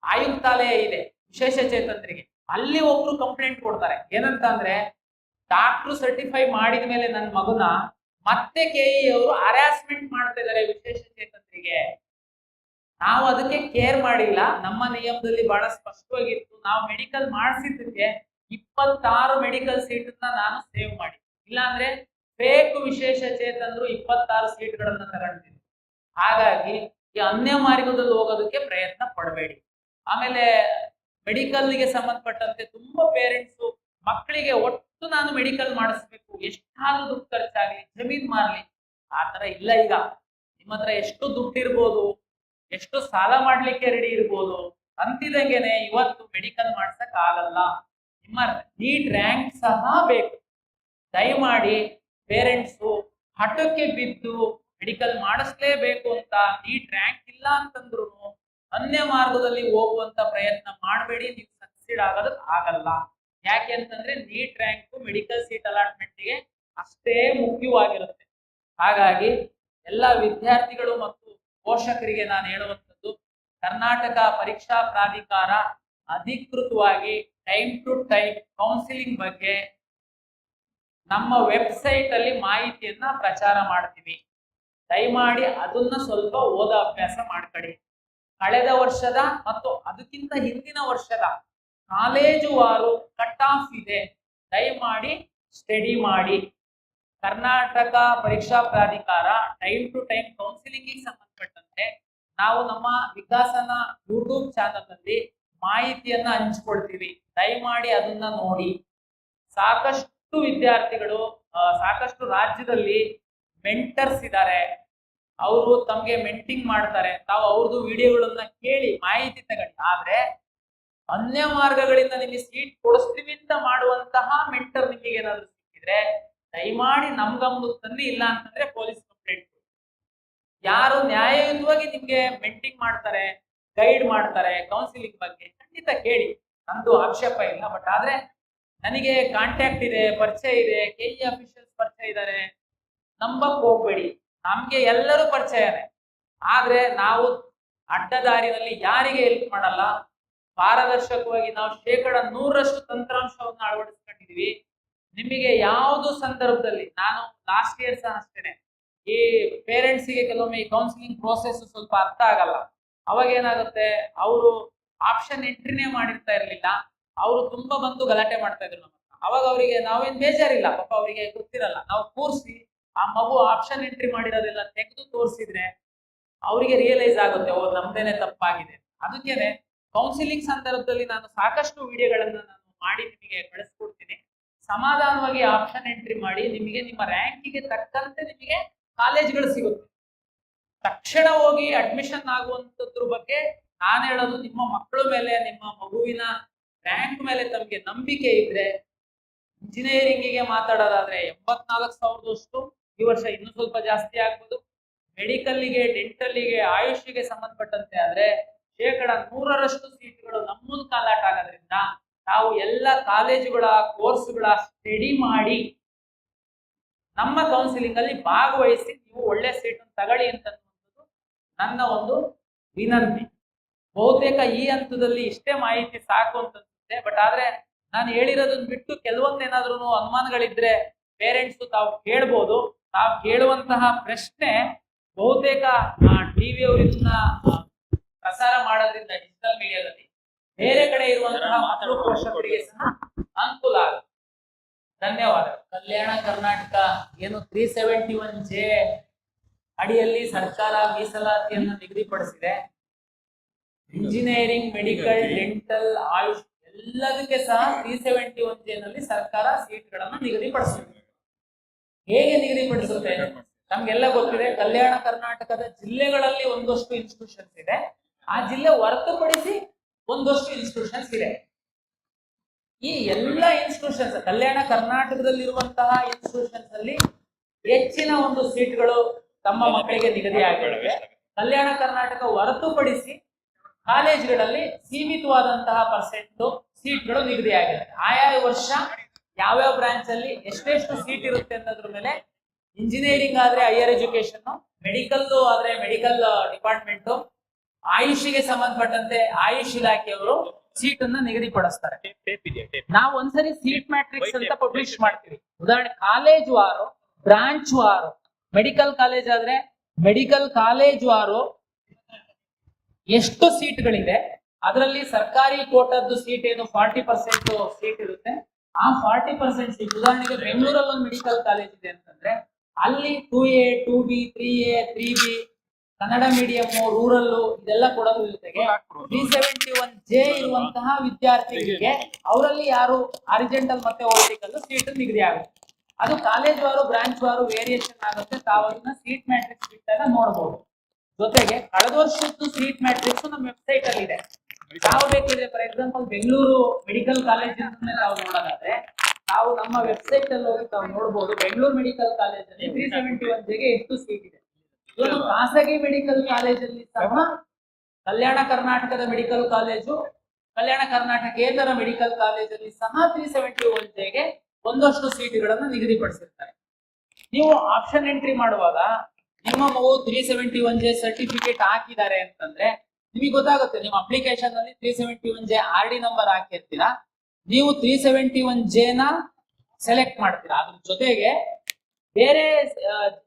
ಆಯುಕ್ತಾಲಯ ಇದೆ ವಿಶೇಷ ಚೇತನರಿಗೆ. ಅಲ್ಲಿ ಒಬ್ರು ಕಂಪ್ಲೇಂಟ್ ಕೊಡ್ತಾರೆ, ಏನಂತ ಅಂದ್ರೆ ಡಾಕ್ಟರ್ ಸರ್ಟಿಫೈ ಮಾಡಿದ ಮೇಲೆ ನನ್ನ ಮಗುನ ಮತ್ತೆ KE ಅವರು ಹರಾಸ್ಮೆಂಟ್ ಮಾಡ್ತಾ ಇದಾರೆ ವಿಶೇಷ ಚೇತನರಿಗೆ. ನಾವು ಅದಕ್ಕೆ ಕೇರ್ ಮಾಡಿಲ್ಲ. ನಮ್ಮ ನಿಯಮದಲ್ಲಿ ಬಹಳ ಸ್ಪಷ್ಟವಾಗಿತ್ತು. ನಾವು ಮೆಡಿಕಲ್ ಮಾಡಿಸಿದ್ದಕ್ಕೆ 26 ಮೆಡಿಕಲ್ ಸೀಟ್ ನಾನು ಸೇವ್ ಮಾಡಿ, ಇಲ್ಲಾಂದ್ರೆ ಫೇಕ್ ವಿಶೇಷ ಚೇತನರು 26 ಸೀಟ್ಗಳನ್ನ ತಗೊಂಡಿದ್ದೀನಿ. ಹಾಗಾಗಿ ಈ ಅನ್ಯ ಮಾರ್ಗದಲ್ಲಿ ಹೋಗೋದಕ್ಕೆ ಪ್ರಯತ್ನ ಪಡಬೇಡಿ. ಆಮೇಲೆ ಮೆಡಿಕಲ್ಗೆ ಸಂಬಂಧಪಟ್ಟಂತೆ ತುಂಬಾ ಪೇರೆಂಟ್ಸ್ ಮಕ್ಕಳಿಗೆ ಒಟ್ಟು ನಾನು ಮೆಡಿಕಲ್ ಮಾಡಿಸ್ಬೇಕು, ಎಷ್ಟಾದ್ರೂ ದುಡ್ಡು ಖರ್ಚಾಗ್ಲಿ, ಜಮೀನ್ ಮಾರ್ಲಿ, ಆತರ ಇಲ್ಲ. ಈಗ ನಿಮ್ಮ ಹತ್ರ ಎಷ್ಟು ದುಡ್ಡು ಇರ್ಬೋದು, ಎಷ್ಟು ಸಾಲ ಮಾಡ್ಲಿಕ್ಕೆ ರೆಡಿ ಇರ್ಬೋದು, ಅಂತಿದಂಗೆನೆ ಇವತ್ತು ಮೆಡಿಕಲ್ ಮಾಡ್ಸಕ್ ಆಗಲ್ಲ. ನಿಮ್ಮ ನೀಟ್ ರ್ಯಾಂಕ್ ಸಹ ಬೇಕು. ದಯಮಾಡಿ ಪೇರೆಂಟ್ಸು ಹಠಕ್ಕೆ ಬಿದ್ದು ಮೆಡಿಕಲ್ ಮಾಡಿಸ್ಲೇಬೇಕು ಅಂತ ನೀಟ್ ರ್ಯಾಂಕ್ ಇಲ್ಲ ಅಂತಂದ್ರು ಅನ್ಯ ಮಾರ್ಗದಲ್ಲಿ ಹೋಗುವಂತ ಪ್ರಯತ್ನ ಮಾಡಬೇಡಿ. ನೀವು ಸಕ್ಸೀಡ್ ಆಗೋದಕ್ಕೆ ಆಗಲ್ಲ. ಯಾಕೆ ಅಂತಂದ್ರೆ ನೀಟ್ ರ್ಯಾಂಕ್ ಮೆಡಿಕಲ್ ಸೀಟ್ ಅಲಾಟ್ಮೆಂಟ್ಗೆ ಅಷ್ಟೇ ಮುಖ್ಯವಾಗಿರುತ್ತೆ. ಹಾಗಾಗಿ ಎಲ್ಲ ವಿದ್ಯಾರ್ಥಿಗಳು ಮತ್ತು ಪೋಷಕರಿಗೆ ನಾನು ಹೇಳುವಂಥದ್ದು, ಕರ್ನಾಟಕ ಪರೀಕ್ಷಾ ಪ್ರಾಧಿಕಾರ ಅಧಿಕೃತವಾಗಿ ಟೈಮ್ ಟು ಟೈಮ್ ಕೌನ್ಸಿಲಿಂಗ್ ಬಗ್ಗೆ ನಮ್ಮ ವೆಬ್ಸೈಟ್ ಅಲ್ಲಿ ಮಾಹಿತಿಯನ್ನ ಪ್ರಚಾರ ಮಾಡ್ತೀವಿ. ದಯಮಾಡಿ ಅದನ್ನ ಸ್ವಲ್ಪ ಓದ ಅಭ್ಯಾಸ ಮಾಡ್ಕೊಳ್ಳಿ. ಕಳೆದ ವರ್ಷದ ಮತ್ತು ಅದಕ್ಕಿಂತ ಹಿಂದಿನ ವರ್ಷದ ಕಾಲೇಜು ವಾರು ಕಟ್ ಆಫ್ ಇದೆ, ದಯಮಾಡಿ ಸ್ಟಡಿ ಮಾಡಿ. ಕರ್ನಾಟಕ ಪರೀಕ್ಷಾ ಪ್ರಾಧಿಕಾರ ಟೈಮ್ ಟು ಟೈಮ್ ಕೌನ್ಸಿಲಿಂಗ್ ಸಂಬಂಧಪಟ್ಟಂತೆ ನಾವು ನಮ್ಮ ವಿಕಾಸನ ಯೂಟ್ಯೂಬ್ ಚಾನಲ್ ಅಲ್ಲಿ ಮಾಹಿತಿಯನ್ನ ಹಂಚ್ಕೊಳ್ತೀವಿ. ದಯಮಾಡಿ ಅದನ್ನ ನೋಡಿ. ಸಾಕಷ್ಟು ವಿದ್ಯಾರ್ಥಿಗಳು ಸಾಕಷ್ಟು ರಾಜ್ಯದಲ್ಲಿ ಮೆಂಟರ್ಸ್ ಇದ್ದಾರೆ, ಅವರು ತಮ್ಗೆ ಮೆಂಟಿಂಗ್ ಮಾಡ್ತಾರೆ. ತಾವು ಅವ್ರದ್ದು ವಿಡಿಯೋಗಳನ್ನ ಕೇಳಿ ಮಾಹಿತಿ ತಗೊಳ್ಳಿ. ಆದ್ರೆ ಅನ್ಯ ಮಾರ್ಗಗಳಿಂದ ನಿಮಗೆ ಸೀಟ್ ಕೊಡಿಸ್ತೀವಿ ಅಂತ ಮಾಡುವಂತಹ ಮೆಂಟರ್ ನಿಮಗೆ ಏನಾದ್ರು ಸಿಕ್ಕಿದ್ರೆ ದಯಮಾಡಿ ನಮ್ ಗಮನಕ್ಕೆ ತನ್ನಿ. ಇಲ್ಲ ಅಂತಂದ್ರೆ ಪೊಲೀಸ್ ಕಂಪ್ಲೇಂಟ್. ಯಾರು ನ್ಯಾಯಯುತವಾಗಿ ನಿಮ್ಗೆ ಮೆಂಟಿಂಗ್ ಮಾಡ್ತಾರೆ, ಗೈಡ್ ಮಾಡ್ತಾರೆ ಕೌನ್ಸಿಲಿಂಗ್ ಬಗ್ಗೆ, ಖಂಡಿತ ಕೇಳಿ, ನಮ್ದು ಆಕ್ಷೇಪ ಇಲ್ಲ. ಬಟ್ ಆದ್ರೆ ನನಗೆ ಕಾಂಟ್ಯಾಕ್ಟ್ ಇದೆ, ಪರಿಚಯ ಇದೆ, KE ಅಫಿಷಿಯಲ್ಸ್ ಪರಿಚಯ ಇದ್ದಾರೆ, ನಂಬಕ್ ಹೋಗ್ಬೇಡಿ. ನಮ್ಗೆ ಎಲ್ಲರೂ ಪರಿಚಯನೇ. ಆದ್ರೆ ನಾವು ಅಡ್ಡದಾರಿನಲ್ಲಿ ಯಾರಿಗೆ ಹೆಲ್ಪ್ ಮಾಡಲ್ಲ. ಪಾರದರ್ಶಕವಾಗಿ ನಾವು 100% ತಂತ್ರಾಂಶವನ್ನು ಅಳವಡಿಸ್ಕೊಂಡಿದೀವಿ. ನಿಮಗೆ ಯಾವುದು ಸಂದರ್ಭದಲ್ಲಿ, ನಾನು ಲಾಸ್ಟ್ ಇಯರ್ ಸಹ ಅಷ್ಟೇನೆ, ಈ ಪೇರೆಂಟ್ಸ್ಗೆ ಕೆಲವೊಮ್ಮೆ ಈ ಕೌನ್ಸಿಲಿಂಗ್ ಪ್ರೋಸೆಸ್ ಸ್ವಲ್ಪ ಅರ್ಥ ಆಗಲ್ಲ. ಅವಾಗ ಏನಾಗುತ್ತೆ, ಅವರು ಆಪ್ಷನ್ ಎಂಟ್ರಿನೇ ಮಾಡಿರ್ತಾ ಇರ್ಲಿಲ್ಲ, ಅವರು ತುಂಬಾ ಬಂದು ಗಲಾಟೆ ಮಾಡ್ತಾ ಇದ್ರು ನಮ್ಮ. ಅವಾಗ ಅವರಿಗೆ ನಾವೇನ್ ಬೇಜಾರಿಲ್ಲ, ಪಾಪ ಅವರಿಗೆ ಗೊತ್ತಿರಲ್ಲ. ನಾವು ಕೂರಿಸಿ ಆ ಮಗು ಆಪ್ಷನ್ ಎಂಟ್ರಿ ಮಾಡಿರೋದೆಲ್ಲ ತೆಗೆದು ತೋರಿಸಿದ್ರೆ ಅವರಿಗೆ ರಿಯಲೈಸ್ ಆಗುತ್ತೆ, ಓ ನಮ್ದೇನೆ ತಪ್ಪಾಗಿದೆ. ಅದಕ್ಕೇನೆ ಕೌನ್ಸಿಲಿಂಗ್ ಸಂದರ್ಭದಲ್ಲಿ ನಾನು ಸಾಕಷ್ಟು ವಿಡಿಯೋಗಳನ್ನ ನಾನು ಮಾಡಿ ನಿಮಗೆ ಕಳಿಸ್ಕೊಡ್ತೀನಿ. ಸಮಾಧಾನವಾಗಿ ಆಪ್ಷನ್ ಎಂಟ್ರಿ ಮಾಡಿ, ನಿಮಗೆ ನಿಮ್ಮ ರ್ಯಾಂಕಿಗೆ ತಕ್ಕಂತೆ ನಿಮಗೆ ಕಾಲೇಜ್ಗಳು ಸಿಗುತ್ತೆ. ತಕ್ಷಣ ಹೋಗಿ ಅಡ್ಮಿಷನ್ ಆಗುವಂತದ್ರ ಬಗ್ಗೆ ನಾನು ಹೇಳೋದು, ನಿಮ್ಮ ಮಕ್ಕಳ ಮೇಲೆ, ನಿಮ್ಮ ಮಗುವಿನ ರ್ಯಾಂಕ್ ಮೇಲೆ ತಮಗೆ ನಂಬಿಕೆ ಇದ್ರೆ, ಇಂಜಿನಿಯರಿಂಗಿಗೆ ಮಾತಾಡೋದಾದ್ರೆ 84,000 ಈ ವರ್ಷ ಇನ್ನೂ ಸ್ವಲ್ಪ ಜಾಸ್ತಿ ಆಗ್ಬೋದು. ಮೆಡಿಕಲ್ಗೆ, ಡೆಂಟಲ್ಗೆ, ಆಯುಷ್ಗೆ ಸಂಬಂಧಪಟ್ಟಂತೆ ಆದ್ರೆ 100% ಸೀಟ್ಗಳು ನಮ್ಮದು ಕಾಲಾಟ ಆಗೋದ್ರಿಂದ ನಾವು ಎಲ್ಲ ಕಾಲೇಜುಗಳ ಕೋರ್ಸ್ಗಳ ಸ್ಟಡಿ ಮಾಡಿ ನಮ್ಮ ಕೌನ್ಸಿಲಿಂಗ್ ಅಲ್ಲಿ ಭಾಗವಹಿಸಿ ನೀವು ಒಳ್ಳೆ ಸೀಟ್ ತಗೊಳ್ಳಿ ಅಂತ ನನ್ನ ಒಂದು ವಿನಂತಿ. ಬಹುತೇಕ ಈ ಹಂತದಲ್ಲಿ ಇಷ್ಟೇ ಮಾಹಿತಿ ಸಾಕು ಅಂತ ಅನ್ಸುತ್ತೆ. ಬಟ್ ಆದ್ರೆ ನಾನು ಹೇಳಿರೋದನ್ನ ಬಿಟ್ಟು ಕೆಲವೊಂದೇನಾದ್ರೂ ಅನುಮಾನಗಳಿದ್ರೆ ಪೇರೆಂಟ್ಸ್ ತಾವು ಕೇಳ್ಬೋದು. ತಾವು ಕೇಳುವಂತಹ ಪ್ರಶ್ನೆ ಬಹುತೇಕ ಟಿವಿ ಅವರು ಇದನ್ನ ಪ್ರಸಾರ ಮಾಡೋದ್ರಿಂದ ಡಿಜಿಟಲ್ ಮೀಡಿಯಾದಲ್ಲಿ ಬೇರೆ ಕಡೆ ಇರುವಂತಹ ಮಕ್ಕಳು ಪೋಷಕರಿಗೆ ಸಹ ಅನುಕೂಲ ಆಗುತ್ತೆ. ಧನ್ಯವಾದ. ಕಲ್ಯಾಣ ಕರ್ನಾಟಕ ಏನು 371J ಅಡಿಯಲ್ಲಿ ಸರ್ಕಾರ ಮೀಸಲಾತಿಯನ್ನು ನಿಗದಿಪಡಿಸಿದೆ. ಇಂಜಿನಿಯರಿಂಗ್, ಮೆಡಿಕಲ್, ಡೆಂಟಲ್, ಆಯುಷ್ ಎಲ್ಲದಕ್ಕೆ ಸಹ 371J ನಲ್ಲಿ ಸರ್ಕಾರ ಸೀಟ್ಗಳನ್ನು ನಿಗದಿಪಡಿಸುತ್ತೆ. ಹೇಗೆ ನಿಗದಿಪಡಿಸುತ್ತೆ? ನಮ್ಗೆಲ್ಲ ಗೊತ್ತಿದೆ, ಕಲ್ಯಾಣ ಕರ್ನಾಟಕದ ಜಿಲ್ಲೆಗಳಲ್ಲಿ ಒಂದಷ್ಟು ಇನ್ಸ್ಟಿಟ್ಯೂಷನ್ಸ್ ಇದೆ. ಆ ಜಿಲ್ಲೆ ಹೊರತುಪಡಿಸಿ ಒಂದಷ್ಟು ಇನ್ಸ್ಟಿಟ್ಯೂಷನ್ಸ್ ಇದೆ. ಈ ಎಲ್ಲ ಇನ್ಸ್ಟಿಟ್ಯೂಷನ್ಸ್ ಕಲ್ಯಾಣ ಕರ್ನಾಟಕದಲ್ಲಿರುವಂತಹ ಇನ್ಸ್ಟಿಟ್ಯೂಷನ್ಸ್ ಅಲ್ಲಿ ಹೆಚ್ಚಿನ ಒಂದು ಸೀಟ್ಗಳು ತಮ್ಮ ಮಕ್ಕಳಿಗೆ ನಿಗದಿ ಆಗಿವೆ. ಕಲ್ಯಾಣ ಕರ್ನಾಟಕ ಹೊರತುಪಡಿಸಿ ಕಾಲೇಜುಗಳಲ್ಲಿ ಸೀಮಿತವಾದಂತಹ ಪರ್ಸೆಂಟ್ ಸೀಟ್ಗಳು ನಿಗದಿಯಾಗಿದೆ. ಆಯಾ ವರ್ಷ ಯಾವ್ಯಾವ ಬ್ರಾಂಚ್ ಅಲ್ಲಿ ಎಷ್ಟೆಷ್ಟು ಸೀಟ್ ಇರುತ್ತೆ ಅನ್ನೋದ್ರ ಮೇಲೆ ಇಂಜಿನಿಯರಿಂಗ್ ಆದ್ರೆ ಹೈಯರ್ ಎಜುಕೇಶನ್, ಮೆಡಿಕಲ್ ಆದ್ರೆ ಮೆಡಿಕಲ್ ಡಿಪಾರ್ಟ್ಮೆಂಟ್, ಆಯುಷಿಗೆ ಸಂಬಂಧಪಟ್ಟಂತೆ ಆಯುಷ್ ಇಲಾಖೆಯವರು ಸೀಟನ್ನ ನಿಗದಿಪಡಿಸ್ತಾರೆ. ನಾವು ಒಂದ್ಸರಿ ಸೀಟ್ ಮ್ಯಾಟ್ರಿಕ್ಸ್ ಅಂತ ಪಬ್ಲಿಷ್ ಮಾಡ್ತೀವಿ. ಉದಾಹರಣೆ ಕಾಲೇಜ್ ವಾರು, ಬ್ರಾಂಚ್ ವಾರು, ಮೆಡಿಕಲ್ ಕಾಲೇಜ್ ಆದ್ರೆ ಮೆಡಿಕಲ್ ಕಾಲೇಜ್ ವಾರು ಎಷ್ಟು ಸೀಟ್ಗಳಿದೆ, ಅದರಲ್ಲಿ ಸರ್ಕಾರಿ ಕೋಟಾದ್ದು ಸೀಟ್ ಏನು 40% ಸೀಟ್ ಇರುತ್ತೆ. ಆ 40% ಸೀಟ್, ಉದಾಹರಣೆಗೆ ಬೆಂಗಳೂರಲ್ಲಿ ಒಂದು ಮೆಡಿಕಲ್ ಕಾಲೇಜ್ ಇದೆ ಅಂತಂದ್ರೆ ಅಲ್ಲಿ 2A, 2B, 3A, 3B, Kannada medium, rural ಇದೆಲ್ಲ ಕೊಡೋದ್ರ ಜೊತೆಗೆ 371J ಇರುವಂತಹ ವಿದ್ಯಾರ್ಥಿಗಳಿಗೆ ಅವರಲ್ಲಿ ಯಾರು ಹಾರಿಜಾಂಟಲ್ ಮತ್ತೆ ವರ್ಟಿಕಲ್ ಸೀಟ್ ನಿಗದಿ ಆಗುತ್ತೆ. ಅದು ಕಾಲೇಜ್ ವಾರು, ಬ್ರಾಂಚ್ ವಾರು ವೇರಿಯೇಷನ್ ಆಗುತ್ತೆ. ತಾವು ಅದನ್ನ ಸೀಟ್ ಮ್ಯಾಟ್ರಿಕ್ಸ್ ಬಿಟ್ಟಾಗ ನೋಡಬಹುದು. ಜೊತೆಗೆ ಕಳೆದ ವರ್ಷದ್ದು ಸೀಟ್ ಮ್ಯಾಟ್ರಿಕ್ಸ್ ನಮ್ಮ ವೆಬ್ಸೈಟ್ ಅಲ್ಲಿ ಇದೆ. ತಾವು ಬೇಕಿದ್ರೆ for example Bengaluru medical college ನಾವು ನೋಡೋದಾದ್ರೆ ತಾವು ನಮ್ಮ ವೆಬ್ಸೈಟ್ ಅಲ್ಲಿ ಹೋಗಿ ತಾವು ನೋಡಬಹುದು. ಬೆಂಗಳೂರು ಮೆಡಿಕಲ್ ಕಾಲೇಜ್ ಅಲ್ಲಿ 371Jಗೆ ಎಷ್ಟು ಸೀಟ್ ಇದೆ. ಇವತ್ತು ಖಾಸಗಿ ಮೆಡಿಕಲ್ ಕಾಲೇಜಲ್ಲಿ ಸಹ ಕಲ್ಯಾಣ ಕರ್ನಾಟಕದ ಮೆಡಿಕಲ್ ಕಾಲೇಜು, ಕಲ್ಯಾಣ ಕರ್ನಾಟಕೇತರ ಮೆಡಿಕಲ್ ಕಾಲೇಜಲ್ಲಿ ಸಹ 371Jಗೆ ಒಂದಷ್ಟು ಸೀಟುಗಳನ್ನು ನಿಗದಿಪಡಿಸಿರ್ತಾರೆ. ನೀವು ಆಪ್ಷನ್ ಎಂಟ್ರಿ ಮಾಡುವಾಗ ನಿಮ್ಮ ಮಗು 371J ಸರ್ಟಿಫಿಕೇಟ್ ಹಾಕಿದ್ದಾರೆ ಅಂತಂದ್ರೆ ನಿಮಗೆ ಗೊತ್ತಾಗುತ್ತೆ. ನಿಮ್ಮ ಅಪ್ಲಿಕೇಶನ್ ಅಲ್ಲಿ 371J RD ನಂಬರ್ ಹಾಕಿರ್ತೀರಾ, ನೀವು 371J ನ ಸೆಲೆಕ್ಟ್ ಮಾಡ್ತೀರಾ. ಅದ್ರ ಜೊತೆಗೆ ಬೇರೆ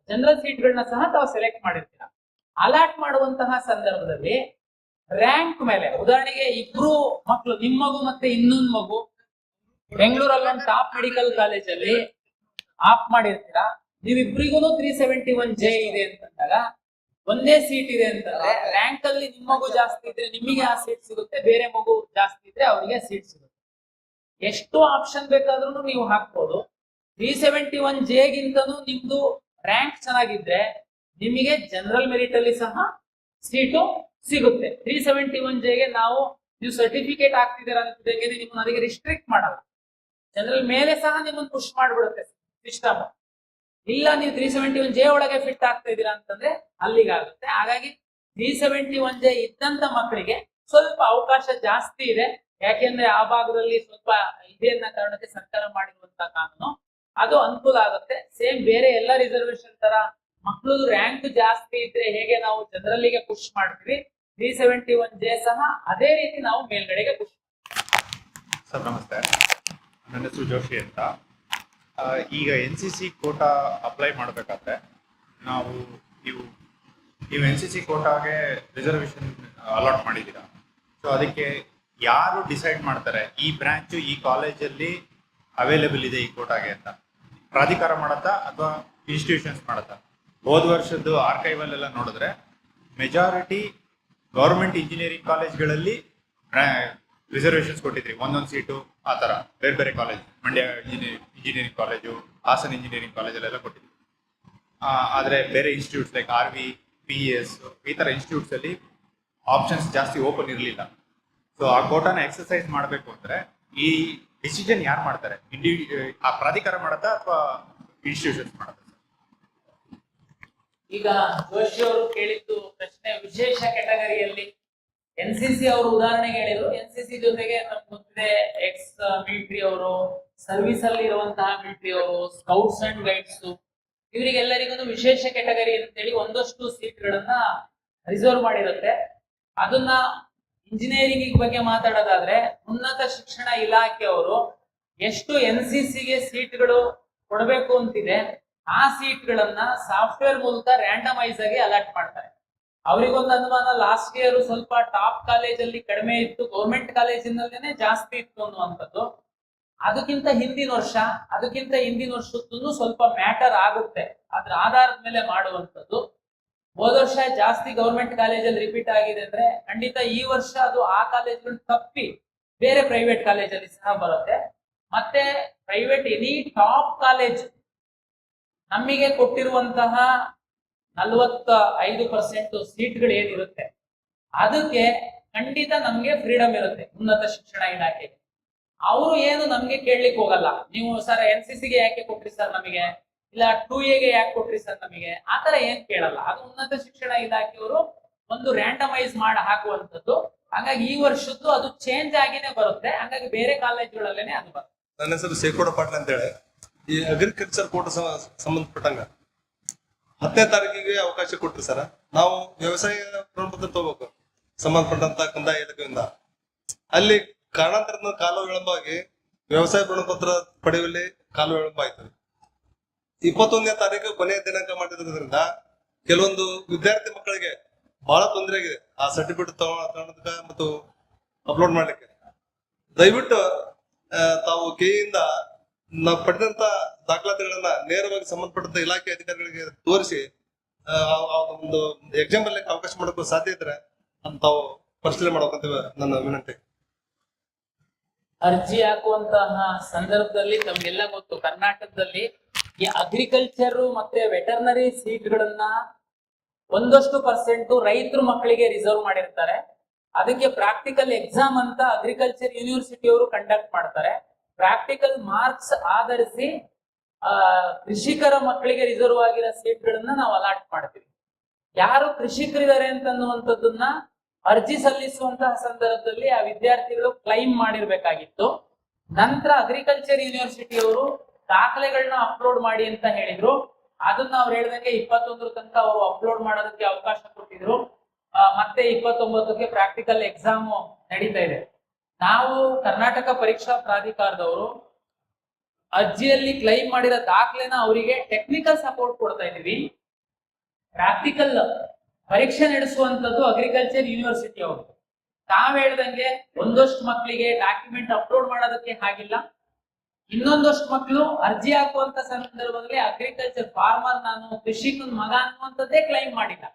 ಜನರಲ್ ಸೀಟ್ಗಳನ್ನ ಸಹ ತಾವು ಸೆಲೆಕ್ಟ್ ಮಾಡಿರ್ತೀರಾ. ಅಲಾಟ್ ಮಾಡುವಂತಹ ಸಂದರ್ಭದಲ್ಲಿ ರ್ಯಾಂಕ್ ಮೇಲೆ, ಉದಾಹರಣೆಗೆ ಇಬ್ರು ಮಕ್ಕಳು, ನಿಮ್ಮ ಮಗು ಮತ್ತೆ ಇನ್ನೊಂದು ಮಗು ಬೆಂಗಳೂರಲ್ಲಿ ಒಂದು ಟಾಪ್ ಮೆಡಿಕಲ್ ಕಾಲೇಜಲ್ಲಿ ಆಪ್ ಮಾಡಿರ್ತೀರಾ. ನೀವಿಬ್ರಿಗೂ 371J ಇದೆ ಅಂತಂದಾಗ ಒಂದೇ ಸೀಟ್ ಇದೆ ಅಂತಂದ್ರೆ ರ್ಯಾಂಕ್ ಅಲ್ಲಿ ನಿಮ್ಮ ಮಗು ಜಾಸ್ತಿ ಇದ್ರೆ ನಿಮಗೆ ಆ ಸೀಟ್ ಸಿಗುತ್ತೆ, ಬೇರೆ ಮಗು ಜಾಸ್ತಿ ಇದ್ರೆ ಅವರಿಗೆ ಸೀಟ್ ಸಿಗುತ್ತೆ. ಎಷ್ಟು ಆಪ್ಷನ್ ಬೇಕಾದ್ರೂ ನೀವು ಹಾಕ್ಬೋದು. 371J ಗಿಂತನೂ ನಿಮ್ದು ರ್ಯಾಂಕ್ ಚೆನ್ನಾಗಿದ್ರೆ ನಿಮಗೆ ಜನರಲ್ ಮೆರಿಟ್ ಅಲ್ಲಿ ಸಹ ಸೀಟು ಸಿಗುತ್ತೆ. 371Jಗೆ ನೀವು ಸರ್ಟಿಫಿಕೇಟ್ ಹಾಕ್ತಿದ್ದೀರಾ ಅಂತ ನಿಮ್ಮನ್ನ ಅದಕ್ಕೆ ರಿಸ್ಟ್ರಿಕ್ಟ್ ಮಾಡಲ್ಲ. ಜನರಲ್ ಮೇಲೆ ಸಹ ನಿಮ್ಮನ್ನು ಪುಷ್ ಮಾಡ್ಬಿಡುತ್ತೆ ಸಿಸ್ಟಮ್. ಇಲ್ಲ ನೀವು 371J ಒಳಗೆ ಫಿಟ್ ಆಗ್ತಾ ಇದ್ದೀರಾ ಅಂತಂದ್ರೆ ಅಲ್ಲಿಗಾಗುತ್ತೆ. ಹಾಗಾಗಿ 371J ಇದ್ದಂತ ಮಕ್ಕಳಿಗೆ ಸ್ವಲ್ಪ ಅವಕಾಶ ಜಾಸ್ತಿ ಇದೆ. ಯಾಕೆಂದ್ರೆ ಆ ಭಾಗದಲ್ಲಿ ಸ್ವಲ್ಪ ಇದೆ ಅನ್ನೋ ಕಾರಣಕ್ಕೆ ಸರ್ಕಾರ ಮಾಡಿರುವಂತಹ ಕಾನೂನು ಅದು ಅನುಕೂಲ ಆಗುತ್ತೆ. ಸೇಮ್ ಬೇರೆ ಎಲ್ಲ ರಿಸರ್ವೇಶನ್ ತರ ಮಕ್ಕಳು ರ್ಯಾಂಕ್ ಜಾಸ್ತಿ ಇದ್ರೆ ಹೇಗೆ ನಾವು ಜನರಲ್ಲಿಗೆ ಪುಷ್ ಮಾಡ್ತೀವಿ, 371J ಸಹ ಅದೇ ರೀತಿ ನಾವು ಮೇಲ್ಗಡೆಗೆ ಪುಷ್ ಮಾಡ್ತೀವಿ. ಸರ್ ನಮಸ್ತೆ, ನನ್ನ ಹೆಸರು ಜೋಶಿ ಅಂತ. ಈಗ NCC ಕೋಟಾ ಅಪ್ಲೈ ಮಾಡಬೇಕಾದ್ರೆ ನೀವು NCC ಕೋಟಾಗೆ ರಿಸರ್ವೇಶನ್ ಅಲಾಟ್ ಮಾಡಿದ್ದೀರಾ. ಸೊ ಅದಕ್ಕೆ ಯಾರು ಡಿಸೈಡ್ ಮಾಡ್ತಾರೆ ಈ ಬ್ರಾಂಚು ಈ ಕಾಲೇಜಲ್ಲಿ ಅವೈಲೇಬಲ್ ಇದೆ ಈ ಕೋಟಾಗೆ ಅಂತ? ಪ್ರಾಧಿಕಾರ ಮಾಡತ್ತಾ ಅಥವಾ ಇನ್ಸ್ಟಿಟ್ಯೂಷನ್ಸ್ ಮಾಡತ್ತಾ? ಹೋದ ವರ್ಷದ್ದು ಆರ್ಕೈವಲ್ ಎಲ್ಲ ನೋಡಿದ್ರೆ ಮೆಜಾರಿಟಿ ಗೌರ್ಮೆಂಟ್ ಇಂಜಿನಿಯರಿಂಗ್ ಕಾಲೇಜ್ಗಳಲ್ಲಿ ರಿಸರ್ವೇಶನ್ಸ್ ಕೊಟ್ಟಿದ್ರಿ, ಒಂದೊಂದು ಸೀಟು ಆ ಥರ ಬೇರೆ ಬೇರೆ college, Mandya engineering college, Hassan engineering ಕಾಲೇಜಲ್ಲೆಲ್ಲ ಕೊಟ್ಟಿದ್ವಿ. ಆದರೆ ಬೇರೆ ಇನ್ಸ್ಟಿಟ್ಯೂಟ್ಸ್ ಲೈಕ್ RV, PES ಈ ಥರ ಇನ್ಸ್ಟಿಟ್ಯೂಟ್ಸಲ್ಲಿ ಆಪ್ಷನ್ಸ್ ಜಾಸ್ತಿ ಓಪನ್ ಇರಲಿಲ್ಲ. ಸೊ ಆ ಕೋಟಾನ ಎಕ್ಸರ್ಸೈಸ್ ಮಾಡಬೇಕು ಅಂದರೆ ಈ ಡಿಸಿಷನ್ ಯಾರು ಮಾಡ್ತಾರೆ? ಆ ಪ್ರಾಧಿಕಾರ ಮಾಡತ್ತಾ ಅಥವಾ ಇನ್ಸ್ಟಿಟ್ಯೂಷನ್ಸ್ ಮಾಡತ್ತಾ? ಈಗ ಜೋಶಿ ಅವರು ಕೇಳಿದ್ದು ಪ್ರಶ್ನೆ ವಿಶೇಷ ಕ್ಯಾಟಗರಿಯಲ್ಲಿ NCC ಅವರು ಉದಾಹರಣೆಗೆ ಹೇಳಿದ್ರು. NCC ಜೊತೆಗೆ ನಮ್ಗೆ ಗೊತ್ತಿದೆ ಎಕ್ಸ್ ಮಿಲಿಟರಿ ಅವರು, ಸರ್ವಿಸ್ ಅಲ್ಲಿ ಇರುವಂತಹ ಮಿಲಿಟರಿ ಅವರು, ಸ್ಕೌಟ್ಸ್ ಅಂಡ್ ಗೈಡ್ಸ್, ಇವರಿಗೆಲ್ಲರಿಗೂ ವಿಶೇಷ ಕ್ಯಾಟಗರಿ ಅಂತೇಳಿ ಒಂದಷ್ಟು ಸೀಟ್ಗಳನ್ನ ರಿಸರ್ವ್ ಮಾಡಿರುತ್ತೆ. ಅದನ್ನ ಇಂಜಿನಿಯರಿಂಗ್ ಬಗ್ಗೆ ಮಾತಾಡೋದಾದ್ರೆ ಉನ್ನತ ಶಿಕ್ಷಣ ಇಲಾಖೆಯವರು ಎಷ್ಟು NCCಗೆ ಸೀಟ್ಗಳು ಕೊಡಬೇಕು ಅಂತಿದೆ ಆ ಸೀಟ್ಗಳನ್ನ ಸಾಫ್ಟ್ವೇರ್ ಮೂಲಕ ರ್ಯಾಂಡಮೈಸ್ ಆಗಿ ಅಲಾಟ್ ಮಾಡ್ತಾರೆ. ಅವರಿಗೊಂದು ಅನುಮಾನ, ಲಾಸ್ಟ್ ಇಯರ್ ಸ್ವಲ್ಪ ಟಾಪ್ ಕಾಲೇಜಲ್ಲಿ ಕಡಿಮೆ ಇತ್ತು, ಗೌರ್ಮೆಂಟ್ ಕಾಲೇಜಿನಲ್ಲೇನೆ ಜಾಸ್ತಿ ಇತ್ತು ಅನ್ನುವಂಥದ್ದು. ಅದಕ್ಕಿಂತ ಹಿಂದಿನ ವರ್ಷದ್ದು ಸ್ವಲ್ಪ ಮ್ಯಾಟರ್ ಆಗುತ್ತೆ, ಅದ್ರ ಆಧಾರದ ಮೇಲೆ ಮಾಡುವಂಥದ್ದು. ಹೋದ ವರ್ಷ ಜಾಸ್ತಿ ಗೌರ್ಮೆಂಟ್ ಕಾಲೇಜಲ್ಲಿ ರಿಪೀಟ್ ಆಗಿದೆ ಅಂದ್ರೆ ಖಂಡಿತ ಈ ವರ್ಷ ಅದು ಆ ಕಾಲೇಜ್ಗಳು ತಪ್ಪಿ ಬೇರೆ ಪ್ರೈವೇಟ್ ಕಾಲೇಜಲ್ಲಿ ಸಹ ಬರುತ್ತೆ. ಮತ್ತೆ ಪ್ರೈವೇಟ್ ಎನಿ ಟಾಪ್ ಕಾಲೇಜ್ ನಮಗೆ ಕೊಟ್ಟಿರುವಂತಹ 45% ಸೀಟ್ಗಳು ಏನಿರುತ್ತೆ ಅದಕ್ಕೆ ಖಂಡಿತ ನಮ್ಗೆ ಫ್ರೀಡಮ್ ಇರುತ್ತೆ ಉನ್ನತ ಶಿಕ್ಷಣ ಇಲಾಖೆಗೆ. ಅವರು ಏನು ನಮ್ಗೆ ಕೇಳಲಿಕ್ಕೆ ಹೋಗಲ್ಲ, ನೀವು ಸರ್ NCCಗೆ ಯಾಕೆ ಕೊಟ್ರಿ ಸರ್ ನಮಗೆ, ಇಲ್ಲ 2Aಗೆ ಯಾಕೆ ಕೊಟ್ರಿ ಸರ್ ನಮಗೆ, ಆತರ ಏನ್ ಕೇಳಲ್ಲ. ಅದು ಉನ್ನತ ಶಿಕ್ಷಣ ಇಲಾಖೆಯವರು ಒಂದು ರ್ಯಾಂಡಮೈಸ್ ಮಾಡಿ ಹಾಕುವಂಥದ್ದು. ಹಾಗಾಗಿ ಈ ವರ್ಷದ್ದು ಅದು ಚೇಂಜ್ ಆಗಿನೇ ಬರುತ್ತೆ, ಹಾಗಾಗಿ ಬೇರೆ ಕಾಲೇಜುಗಳಲ್ಲೇನೆ ಅದು ಬರುತ್ತೆ. ನನ್ನ ಹೆಸರು ಶೇಖೋಡ ಪಾಟೀಲ್ ಅಂತ ಹೇಳಿ. ಈ ಅಗ್ರಿಕಲ್ಚರ್ ಕೋಟ ಸಂಬಂಧಪಟ್ಟಂಗ 10ನೇ ತಾರೀಕಿಗೆ ಅವಕಾಶ ಕೊಟ್ರಿ ಸರ್. ನಾವು ವ್ಯವಸಾಯ ಪ್ರಮಾಣಪತ್ರ ತಗೋಬೇಕು ಸಂಬಂಧಪಟ್ಟಂತ ಕಂದಾಯ ಇಲಾಖೆಯಿಂದ. ಅಲ್ಲಿ ಕಾರಣಾಂತರದ ಕಾಲ ವಿಳಂಬವಾಗಿ ವ್ಯವಸಾಯ ಪ್ರಮಾಣಪತ್ರ ಪಡೆಯುವಲ್ಲಿ ಕಾಲ ವಿಳಂಬ ಆಯ್ತದೆ. 21ನೇ ತಾರೀಕು ಕೊನೆಯ ದಿನಾಂಕ ಮಾಡಿರೋದ್ರಿಂದ ಕೆಲವೊಂದು ವಿದ್ಯಾರ್ಥಿ ಮಕ್ಕಳಿಗೆ ಬಹಳ ತೊಂದರೆ ಆಗಿದೆ ಆ ಸರ್ಟಿಫಿಕೇಟ್ ತಗೊಳಕ ಮತ್ತು ಅಪ್ಲೋಡ್ ಮಾಡ್ಲಿಕ್ಕೆ. ದಯವಿಟ್ಟು ತಾವು ಕೆಯಿಂದ ನಾವು ಪಡೆದಂತ ದಾಖಲಾತಿಗಳನ್ನ ನೇರವಾಗಿ ಸಂಬಂಧಪಟ್ಟಂತ ಇಲಾಖೆ ಅಧಿಕಾರಿಗಳಿಗೆ ತೋರಿಸಿ ಒಂದು ಎಕ್ಸಾಮ್ ಅಲ್ಲಿ ಅವಕಾಶ ಮಾಡೋಕ್ಕೂ ಸಾಧ್ಯ ಇದ್ರೆ ಅಂತ ತಾವು ಪರಿಶೀಲನೆ ಮಾಡ್ಬೇಕಂತ ನನ್ನ ವಿನಂತಿ. ಅರ್ಜಿ ಹಾಕುವಂತಹ ಸಂದರ್ಭದಲ್ಲಿ ತಮ್ಗೆಲ್ಲ ಗೊತ್ತು, ಕರ್ನಾಟಕದಲ್ಲಿ ಈ ಅಗ್ರಿಕಲ್ಚರ್ ಮತ್ತೆ ವೆಟರ್ನರಿ ಸೀಟ್ಗಳನ್ನ ಒಂದಷ್ಟು ಪರ್ಸೆಂಟ್ ರೈತರ ಮಕ್ಕಳಿಗೆ ರಿಸರ್ವ್ ಮಾಡಿರ್ತಾರೆ. ಅದಕ್ಕೆ ಪ್ರಾಕ್ಟಿಕಲ್ ಎಕ್ಸಾಮ್ ಅಂತ ಅಗ್ರಿಕಲ್ಚರ್ ಯೂನಿವರ್ಸಿಟಿ ಅವರು ಕಂಡಕ್ಟ್ ಮಾಡ್ತಾರೆ. ಪ್ರಾಕ್ಟಿಕಲ್ ಮಾರ್ಕ್ಸ್ ಆಧರಿಸಿ ಕೃಷಿಕರ ಮಕ್ಕಳಿಗೆ ರಿಸರ್ವ್ ಆಗಿರೋ ಸೀಟ್ಗಳನ್ನ ನಾವು ಅಲಾಟ್ ಮಾಡ್ತೀವಿ. ಯಾರು ಕೃಷಿಕರಿದ್ದಾರೆ ಅಂತನ್ನುವಂಥದ್ದನ್ನ ಅರ್ಜಿ ಸಲ್ಲಿಸುವಂತಹ ಸಂದರ್ಭದಲ್ಲಿ ಆ ವಿದ್ಯಾರ್ಥಿಗಳು ಕ್ಲೈಮ್ ಮಾಡಿರ್ಬೇಕಾಗಿತ್ತು. ನಂತರ ಅಗ್ರಿಕಲ್ಚರ್ ಯೂನಿವರ್ಸಿಟಿ ಅವರು ದಾಖಲೆಗಳನ್ನ ಅಪ್ಲೋಡ್ ಮಾಡಿ ಅಂತ ಹೇಳಿದ್ರು. ಅದನ್ನ ಅವ್ರು ಹೇಳ್ದಂಗೆ 21 ತನಕ ಅವರು ಅಪ್ಲೋಡ್ ಮಾಡೋದಕ್ಕೆ ಅವಕಾಶ ಕೊಟ್ಟಿದ್ರು. ಮತ್ತೆ 29ಕ್ಕೆ ಪ್ರಾಕ್ಟಿಕಲ್ ಎಕ್ಸಾಮ್ ನಡೀತಾ ಇದೆ. ನಾವು ಕರ್ನಾಟಕ ಪರೀಕ್ಷಾ ಪ್ರಾಧಿಕಾರದವರು ಅರ್ಜಿಯಲ್ಲಿ ಕ್ಲೈಮ್ ಮಾಡಿರೋ ದಾಖಲೆನ ಅವರಿಗೆ ಟೆಕ್ನಿಕಲ್ ಸಪೋರ್ಟ್ ಕೊಡ್ತಾ ಇದೀವಿ. ಪ್ರಾಕ್ಟಿಕಲ್ ಪರೀಕ್ಷೆ ನಡೆಸುವಂತದ್ದು ಅಗ್ರಿಕಲ್ಚರ್ ಯೂನಿವರ್ಸಿಟಿ ಅವರು. ತಾವ್ ಹೇಳ್ದಂಗೆ ಒಂದಷ್ಟು ಮಕ್ಕಳಿಗೆ ಡಾಕ್ಯುಮೆಂಟ್ ಅಪ್ಲೋಡ್ ಮಾಡೋದಕ್ಕೆ ಆಗಿಲ್ಲ, ಇನ್ನೊಂದಷ್ಟು ಮಕ್ಕಳು ಅರ್ಜಿ ಹಾಕುವಂತ ಸಂದರ್ಭದಲ್ಲಿ ಅಗ್ರಿಕಲ್ಚರ್ ಫಾರ್ಮರ್, ನಾನು ಕೃಷಿಕನ ಮಗ ಅನ್ನುವಂಥದ್ದೇ ಕ್ಲೈಮ್ ಮಾಡಿಲ್ಲ.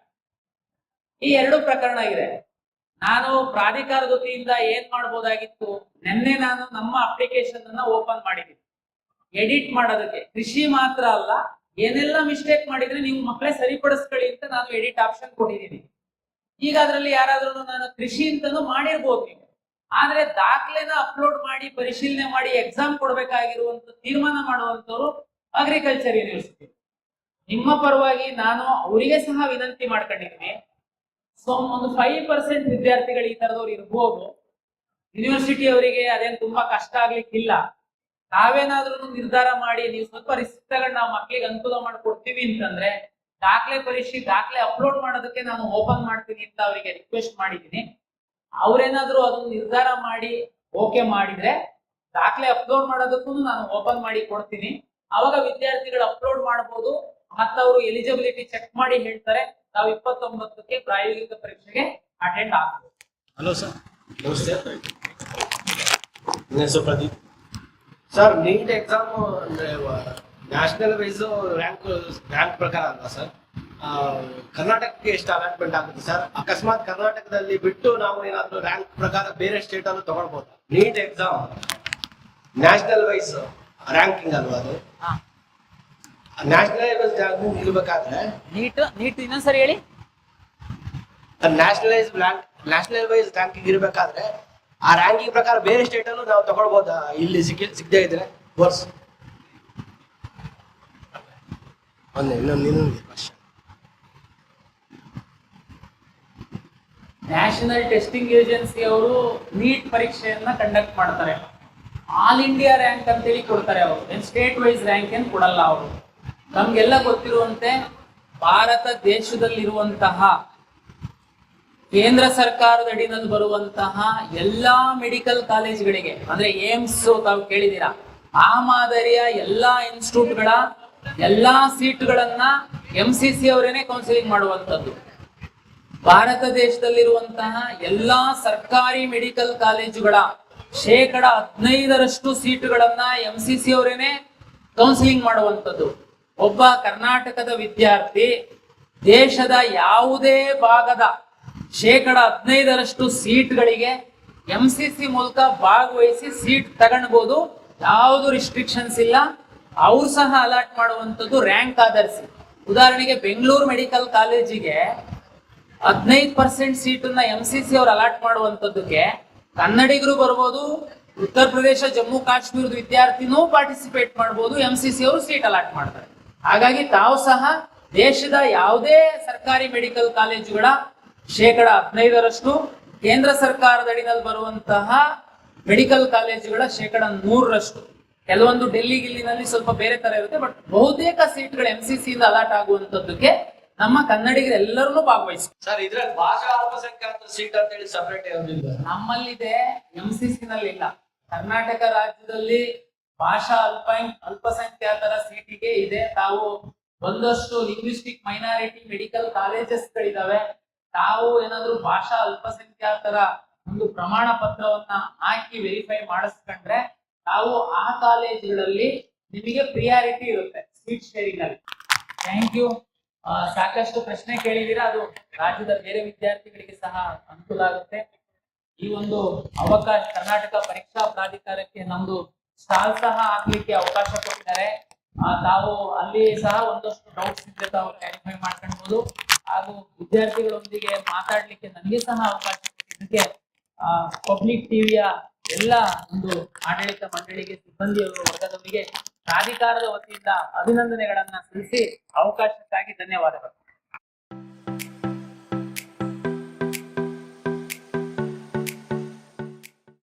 ಈ ಎರಡು ಪ್ರಕರಣ ಇದೆ. ನಾನು ಪ್ರಾಧಿಕಾರದ ವತಿಯಿಂದ ಏನ್ ಮಾಡ್ಬೋದಾಗಿತ್ತು, ನಿನ್ನೆ ನಾನು ನಮ್ಮ ಅಪ್ಲಿಕೇಶನ್ ಅನ್ನ ಓಪನ್ ಮಾಡಿದ್ದೀನಿ ಎಡಿಟ್ ಮಾಡೋದಕ್ಕೆ. ಕೃಷಿ ಮಾತ್ರ ಅಲ್ಲ, ಏನೆಲ್ಲ ಮಿಸ್ಟೇಕ್ ಮಾಡಿದ್ರೆ ನೀವು ಮಕ್ಕಳೇ ಸರಿಪಡಿಸ್ಕೊಳ್ಳಿ ಅಂತ ನಾನು ಎಡಿಟ್ ಆಪ್ಷನ್ ಕೊಟ್ಟಿದ್ದೀನಿ. ಈಗ ಅದರಲ್ಲಿ ಯಾರಾದ್ರೂ ನಾನು ಕೃಷಿ ಅಂತಾನು ಮಾಡಿರ್ಬೋದು ನೀವು, ಆದ್ರೆ ದಾಖಲೆನ ಅಪ್ಲೋಡ್ ಮಾಡಿ ಪರಿಶೀಲನೆ ಮಾಡಿ ಎಕ್ಸಾಮ್ ಕೊಡ್ಬೇಕಾಗಿರುವಂತ ತೀರ್ಮಾನ ಮಾಡುವಂತವ್ರು ಅಗ್ರಿಕಲ್ಚರ್ ಯೂನಿವರ್ಸಿಟಿ. ನಿಮ್ಮ ಪರವಾಗಿ ನಾನು ಅವರಿಗೆ ಸಹ ವಿನಂತಿ ಮಾಡ್ಕೊಂಡಿದ್ದೀನಿ. ಸೊ ಒಂದು 5% ವಿದ್ಯಾರ್ಥಿಗಳು ಈ ತರದವ್ರು ಇರ್ಬೋದು. ಯೂನಿವರ್ಸಿಟಿ ಅವರಿಗೆ ಅದೇನು ತುಂಬಾ ಕಷ್ಟ ಆಗ್ಲಿಕ್ಕಿಲ್ಲ. ನಾವೇನಾದ್ರೂ ನಿರ್ಧಾರ ಮಾಡಿ ನೀವು ಸ್ವಲ್ಪ ರಿಸ್ಕ್ ತಗೊಂಡು ನಾವು ಮಕ್ಳಿಗೆ ಅನುಕೂಲ ಮಾಡ್ಕೊಡ್ತೀವಿ ಅಂತಂದ್ರೆ ದಾಖಲೆ ಅಪ್ಲೋಡ್ ಮಾಡೋದಕ್ಕೆ ನಾನು ಓಪನ್ ಮಾಡ್ತೀನಿ ಅಂತ ಅವರಿಗೆ ರಿಕ್ವೆಸ್ಟ್ ಮಾಡಿದ್ದೀನಿ. ಅವ್ರೇನಾದ್ರೂ ಅದನ್ನ ನಿರ್ಧಾರ ಮಾಡಿ ಓಕೆ ಮಾಡಿದ್ರೆ ದಾಖಲೆ ಅಪ್ಲೋಡ್ ಮಾಡೋದಕ್ಕೂ ನಾನು ಓಪನ್ ಮಾಡಿ ಕೊಡ್ತೀನಿ. ಅವಾಗ ವಿದ್ಯಾರ್ಥಿಗಳು ಅಪ್ಲೋಡ್ ಮಾಡಬಹುದು, ಮತ್ತೆ ಅವರು ಎಲಿಜಿಬಿಲಿಟಿ ಚೆಕ್ ಮಾಡಿ ಹೇಳ್ತಾರೆ, ನಾವು 29ಕ್ಕೆ ಪ್ರಾಯೋಗಿಕ ಪರೀಕ್ಷೆಗೆ ಅಟೆಂಡ್ ಆಗ್ಬೋದು. ಹಲೋ ಸರ್, ನಮಸ್ತೆ. ನನ್ನ ಹೆಸರು ಪ್ರದೀಪ್ ಸರ್. ನೀಟ್ ಎಕ್ಸಾಮ್ ಅಂದ್ರೆ ನ್ಯಾಷನಲ್ ವೈಸ್ ರ್ಯಾಂಕ್ ಪ್ರಕಾರ ಅಲ್ವಾ ಸರ್? ಕರ್ನಾಟಕಕ್ಕೆ ಎಷ್ಟು ಅಲಾಟ್ಮೆಂಟ್ ಆಗುತ್ತೆ ಸರ್? ಅಕಸ್ಮಾತ್ ಕರ್ನಾಟಕದಲ್ಲಿ ಬಿಟ್ಟು ನಾವು ಏನಾದ್ರು ರ್ಯಾಂಕ್ ಪ್ರಕಾರ ಬೇರೆ ಸ್ಟೇಟ್ ಅನ್ನು ತಗೊಳ್ಬಹುದು? NEET exam national wise ranking ಅಲ್ವಾ ಅದು? ನ್ಯಾಷನಲ್ ವೈಸ್ ರ್ಯಾಂಕಿಂಗ್ ಇರ್ಬೇಕಾದ್ರೆ ನೀಟ್ ಇನ್ನೊಂದ್ಸರಿ ಹೇಳಿ. ನ್ಯಾಷನಲ್ ವೈಸ್ ರ್ಯಾಂಕಿಂಗ್ ಇರ್ಬೇಕಾದ್ರೆ ಆ ರ್ಯಾಂಕಿಂಗ್ ಪ್ರಕಾರ ಬೇರೆ ಸ್ಟೇಟ್ ಅಲ್ಲೂ ನಾವು ತಗೊಳ್ಬೋದಾ ಇಲ್ಲಿ ಸಿಗದೇ ಇದ್ರೆ ಕೋರ್ಸ್? ಇನ್ನೊಂದು ಕ್ವಶನ್. ನ್ಯಾಷನಲ್ ಟೆಸ್ಟಿಂಗ್ ಏಜೆನ್ಸಿ ಅವರು ನೀಟ್ ಪರೀಕ್ಷೆಯನ್ನ ಕಂಡಕ್ಟ್ ಮಾಡ್ತಾರೆ. ಆಲ್ ಇಂಡಿಯಾ ರ್ಯಾಂಕ್ ಅಂತೇಳಿ ಕೊಡ್ತಾರೆ ಅವರು, ಏನ್ ಸ್ಟೇಟ್ ವೈಸ್ ರ್ಯಾಂಕ್ ಏನ್ ಕೊಡಲ್ಲ ಅವರು. ನಮ್ಗೆಲ್ಲ ಗೊತ್ತಿರುವಂತೆ ಭಾರತ ದೇಶದಲ್ಲಿರುವಂತಹ ಕೇಂದ್ರ ಸರ್ಕಾರದ ಅಡಿನಲ್ಲಿ ಬರುವಂತಹ ಎಲ್ಲಾ ಮೆಡಿಕಲ್ ಕಾಲೇಜ್ಗಳಿಗೆ, ಅಂದ್ರೆ ಏಮ್ಸ್ ತಾವು ಕೇಳಿದೀರಾ, ಆ ಮಾದರಿಯ ಎಲ್ಲಾ ಇನ್ಸ್ಟಿಟ್ಯೂಟ್ಗಳ ಎಲ್ಲಾ ಸೀಟ್ಗಳನ್ನ MCC ಅವರೇನೆ ಕೌನ್ಸಿಲಿಂಗ್ ಮಾಡುವಂತದ್ದು. ಭಾರತ ದೇಶದಲ್ಲಿರುವಂತಹ ಎಲ್ಲಾ ಸರ್ಕಾರಿ ಮೆಡಿಕಲ್ ಕಾಲೇಜುಗಳ 15% ಸೀಟುಗಳನ್ನ MCC ಅವರೇನೆ ಕೌನ್ಸಿಲಿಂಗ್ ಮಾಡುವಂತದ್ದು. ಒಬ್ಬ ಕರ್ನಾಟಕದ ವಿದ್ಯಾರ್ಥಿ ದೇಶದ ಯಾವುದೇ ಭಾಗದ 15% ಸೀಟ್ಗಳಿಗೆ MCC ಮೂಲಕ ಭಾಗವಹಿಸಿ ಸೀಟ್ ತಗೊಳ್ಬಹುದು. ಯಾವುದು ರಿಸ್ಟ್ರಿಕ್ಷನ್ಸ್ ಇಲ್ಲ. ಅವ್ರು ಸಹ ಅಲಾಟ್ ಮಾಡುವಂಥದ್ದು ರ್ಯಾಂಕ್ ಆಧರಿಸಿ. ಉದಾಹರಣೆಗೆ ಬೆಂಗಳೂರು ಮೆಡಿಕಲ್ ಕಾಲೇಜಿಗೆ 15% ಸೀಟನ್ನ MCC ಅವರು ಅಲಾಟ್ ಮಾಡುವಂಥದ್ದಕ್ಕೆ ಕನ್ನಡಿಗರು ಬರ್ಬೋದು, ಉತ್ತರ ಪ್ರದೇಶ ಜಮ್ಮು ಕಾಶ್ಮೀರದ ವಿದ್ಯಾರ್ಥಿನೂ ಪಾರ್ಟಿಸಿಪೇಟ್ ಮಾಡ್ಬೋದು, MCC ಅವರು ಸೀಟ್ ಅಲಾಟ್ ಮಾಡ್ತಾರೆ. ಹಾಗಾಗಿ ತಾವು ಸಹ ದೇಶದ ಯಾವುದೇ ಸರ್ಕಾರಿ ಮೆಡಿಕಲ್ ಕಾಲೇಜುಗಳ 15% ಕೇಂದ್ರ ಸರ್ಕಾರದ ಅಡಿನಲ್ಲಿ ಬರುವಂತಹ ಮೆಡಿಕಲ್ ಕಾಲೇಜುಗಳ 100%. ಕೆಲವೊಂದು ಡೆಲ್ಲಿ ಗಿಲ್ಲಿನಲ್ಲಿ ಸ್ವಲ್ಪ ಬೇರೆ ತರ ಇರುತ್ತೆ, ಬಟ್ ಬಹುತೇಕ ಸೀಟ್ಗಳು MCC ಇಂದ ಅಲಾಟ್ ಆಗುವಂತದ್ದಕ್ಕೆ ನಮ್ಮ ಕನ್ನಡಿಗರು ಎಲ್ಲರನ್ನೂ ಭಾಗವಹಿಸ್ತಾರೆ. ಸರ್, ಇದ್ರಲ್ಲಿ ಭಾಷಾ ಅಲ್ಪಸಂಖ್ಯಾತರ ಸೀಟ್ ಅಂತ ಹೇಳಿ ಸಪರೇಟ್ ಯಾವುದಿಲ್ಲ. ನಮ್ಮಲ್ಲಿದೆ, MCC ನಲ್ಲಿ ಇಲ್ಲ. ಕರ್ನಾಟಕ ರಾಜ್ಯದಲ್ಲಿ ಭಾಷಾ ಅಲ್ಪಸಂಖ್ಯಾತರ ಸೀಟಿಗೆ ಇದೆ. ತಾವು ಒಂದಷ್ಟು ಲಿಂಗ್ವಿಸ್ಟಿಕ್ ಮೈನಾರಿಟಿ ಮೆಡಿಕಲ್ ಕಾಲೇಜಸ್ ಗಳಿದಾವೆ. ತಾವು ಏನಾದ್ರು ಭಾಷಾ ಅಲ್ಪಸಂಖ್ಯಾತರ ಒಂದು ಪ್ರಮಾಣ ಪತ್ರವನ್ನ ಹಾಕಿ ವೆರಿಫೈ ಮಾಡಿಸ್ಕೊಂಡ್ರೆ ತಾವು ಆ ಕಾಲೇಜುಗಳಲ್ಲಿ ನಿಮಗೆ ಪ್ರಿಯಾರಿಟಿ ಇರುತ್ತೆ ಸೀಟ್ ಶೇರಿಂಗ್ ಅಲ್ಲಿ. Thank you. ಸಾಕಷ್ಟು ಪ್ರಶ್ನೆ ಕೇಳಿದೀರಾ, ಅದು ರಾಜ್ಯದ ಬೇರೆ ವಿದ್ಯಾರ್ಥಿಗಳಿಗೆ ಸಹ ಅನುಕೂಲ ಆಗುತ್ತೆ. ಈ ಒಂದು ಅವಕಾಶ ಕರ್ನಾಟಕ ಪರೀಕ್ಷಾ ಪ್ರಾಧಿಕಾರಕ್ಕೆ ನಮ್ದು ಸ್ಟಾಲ್ ಸಹ ಹಾಕ್ಲಿಕ್ಕೆ ಅವಕಾಶ ಕೊಟ್ಟಿದ್ದಾರೆ. ತಾವು ಅಲ್ಲಿ ಸಹ ಒಂದಷ್ಟು ಡೌಟ್ಸ್ ಇದ್ರೆ ತಾವು ಕ್ಲಾರಿಫೈ ಮಾಡ್ಕೊಳ್ಬಹುದು. ಹಾಗೂ ವಿದ್ಯಾರ್ಥಿಗಳೊಂದಿಗೆ ಮಾತಾಡ್ಲಿಕ್ಕೆ ನನಗೆ ಸಹ ಅವಕಾಶ ಕೊಟ್ಟಿದ್ದಕ್ಕೆ ಪಬ್ಲಿಕ್ ಟಿವಿಯ ಎಲ್ಲ ಒಂದು ಆಡಳಿತ ಮಂಡಳಿಗೆ, ಸಿಬ್ಬಂದಿ ವರ್ಗದವರಿಗೆ ಪ್ರಾಧಿಕಾರದ ವತಿಯಿಂದ ಅಭಿನಂದನೆಗಳನ್ನ ಸಲ್ಲಿಸಿ ಅವಕಾಶಕ್ಕಾಗಿ ಧನ್ಯವಾದಗಳು.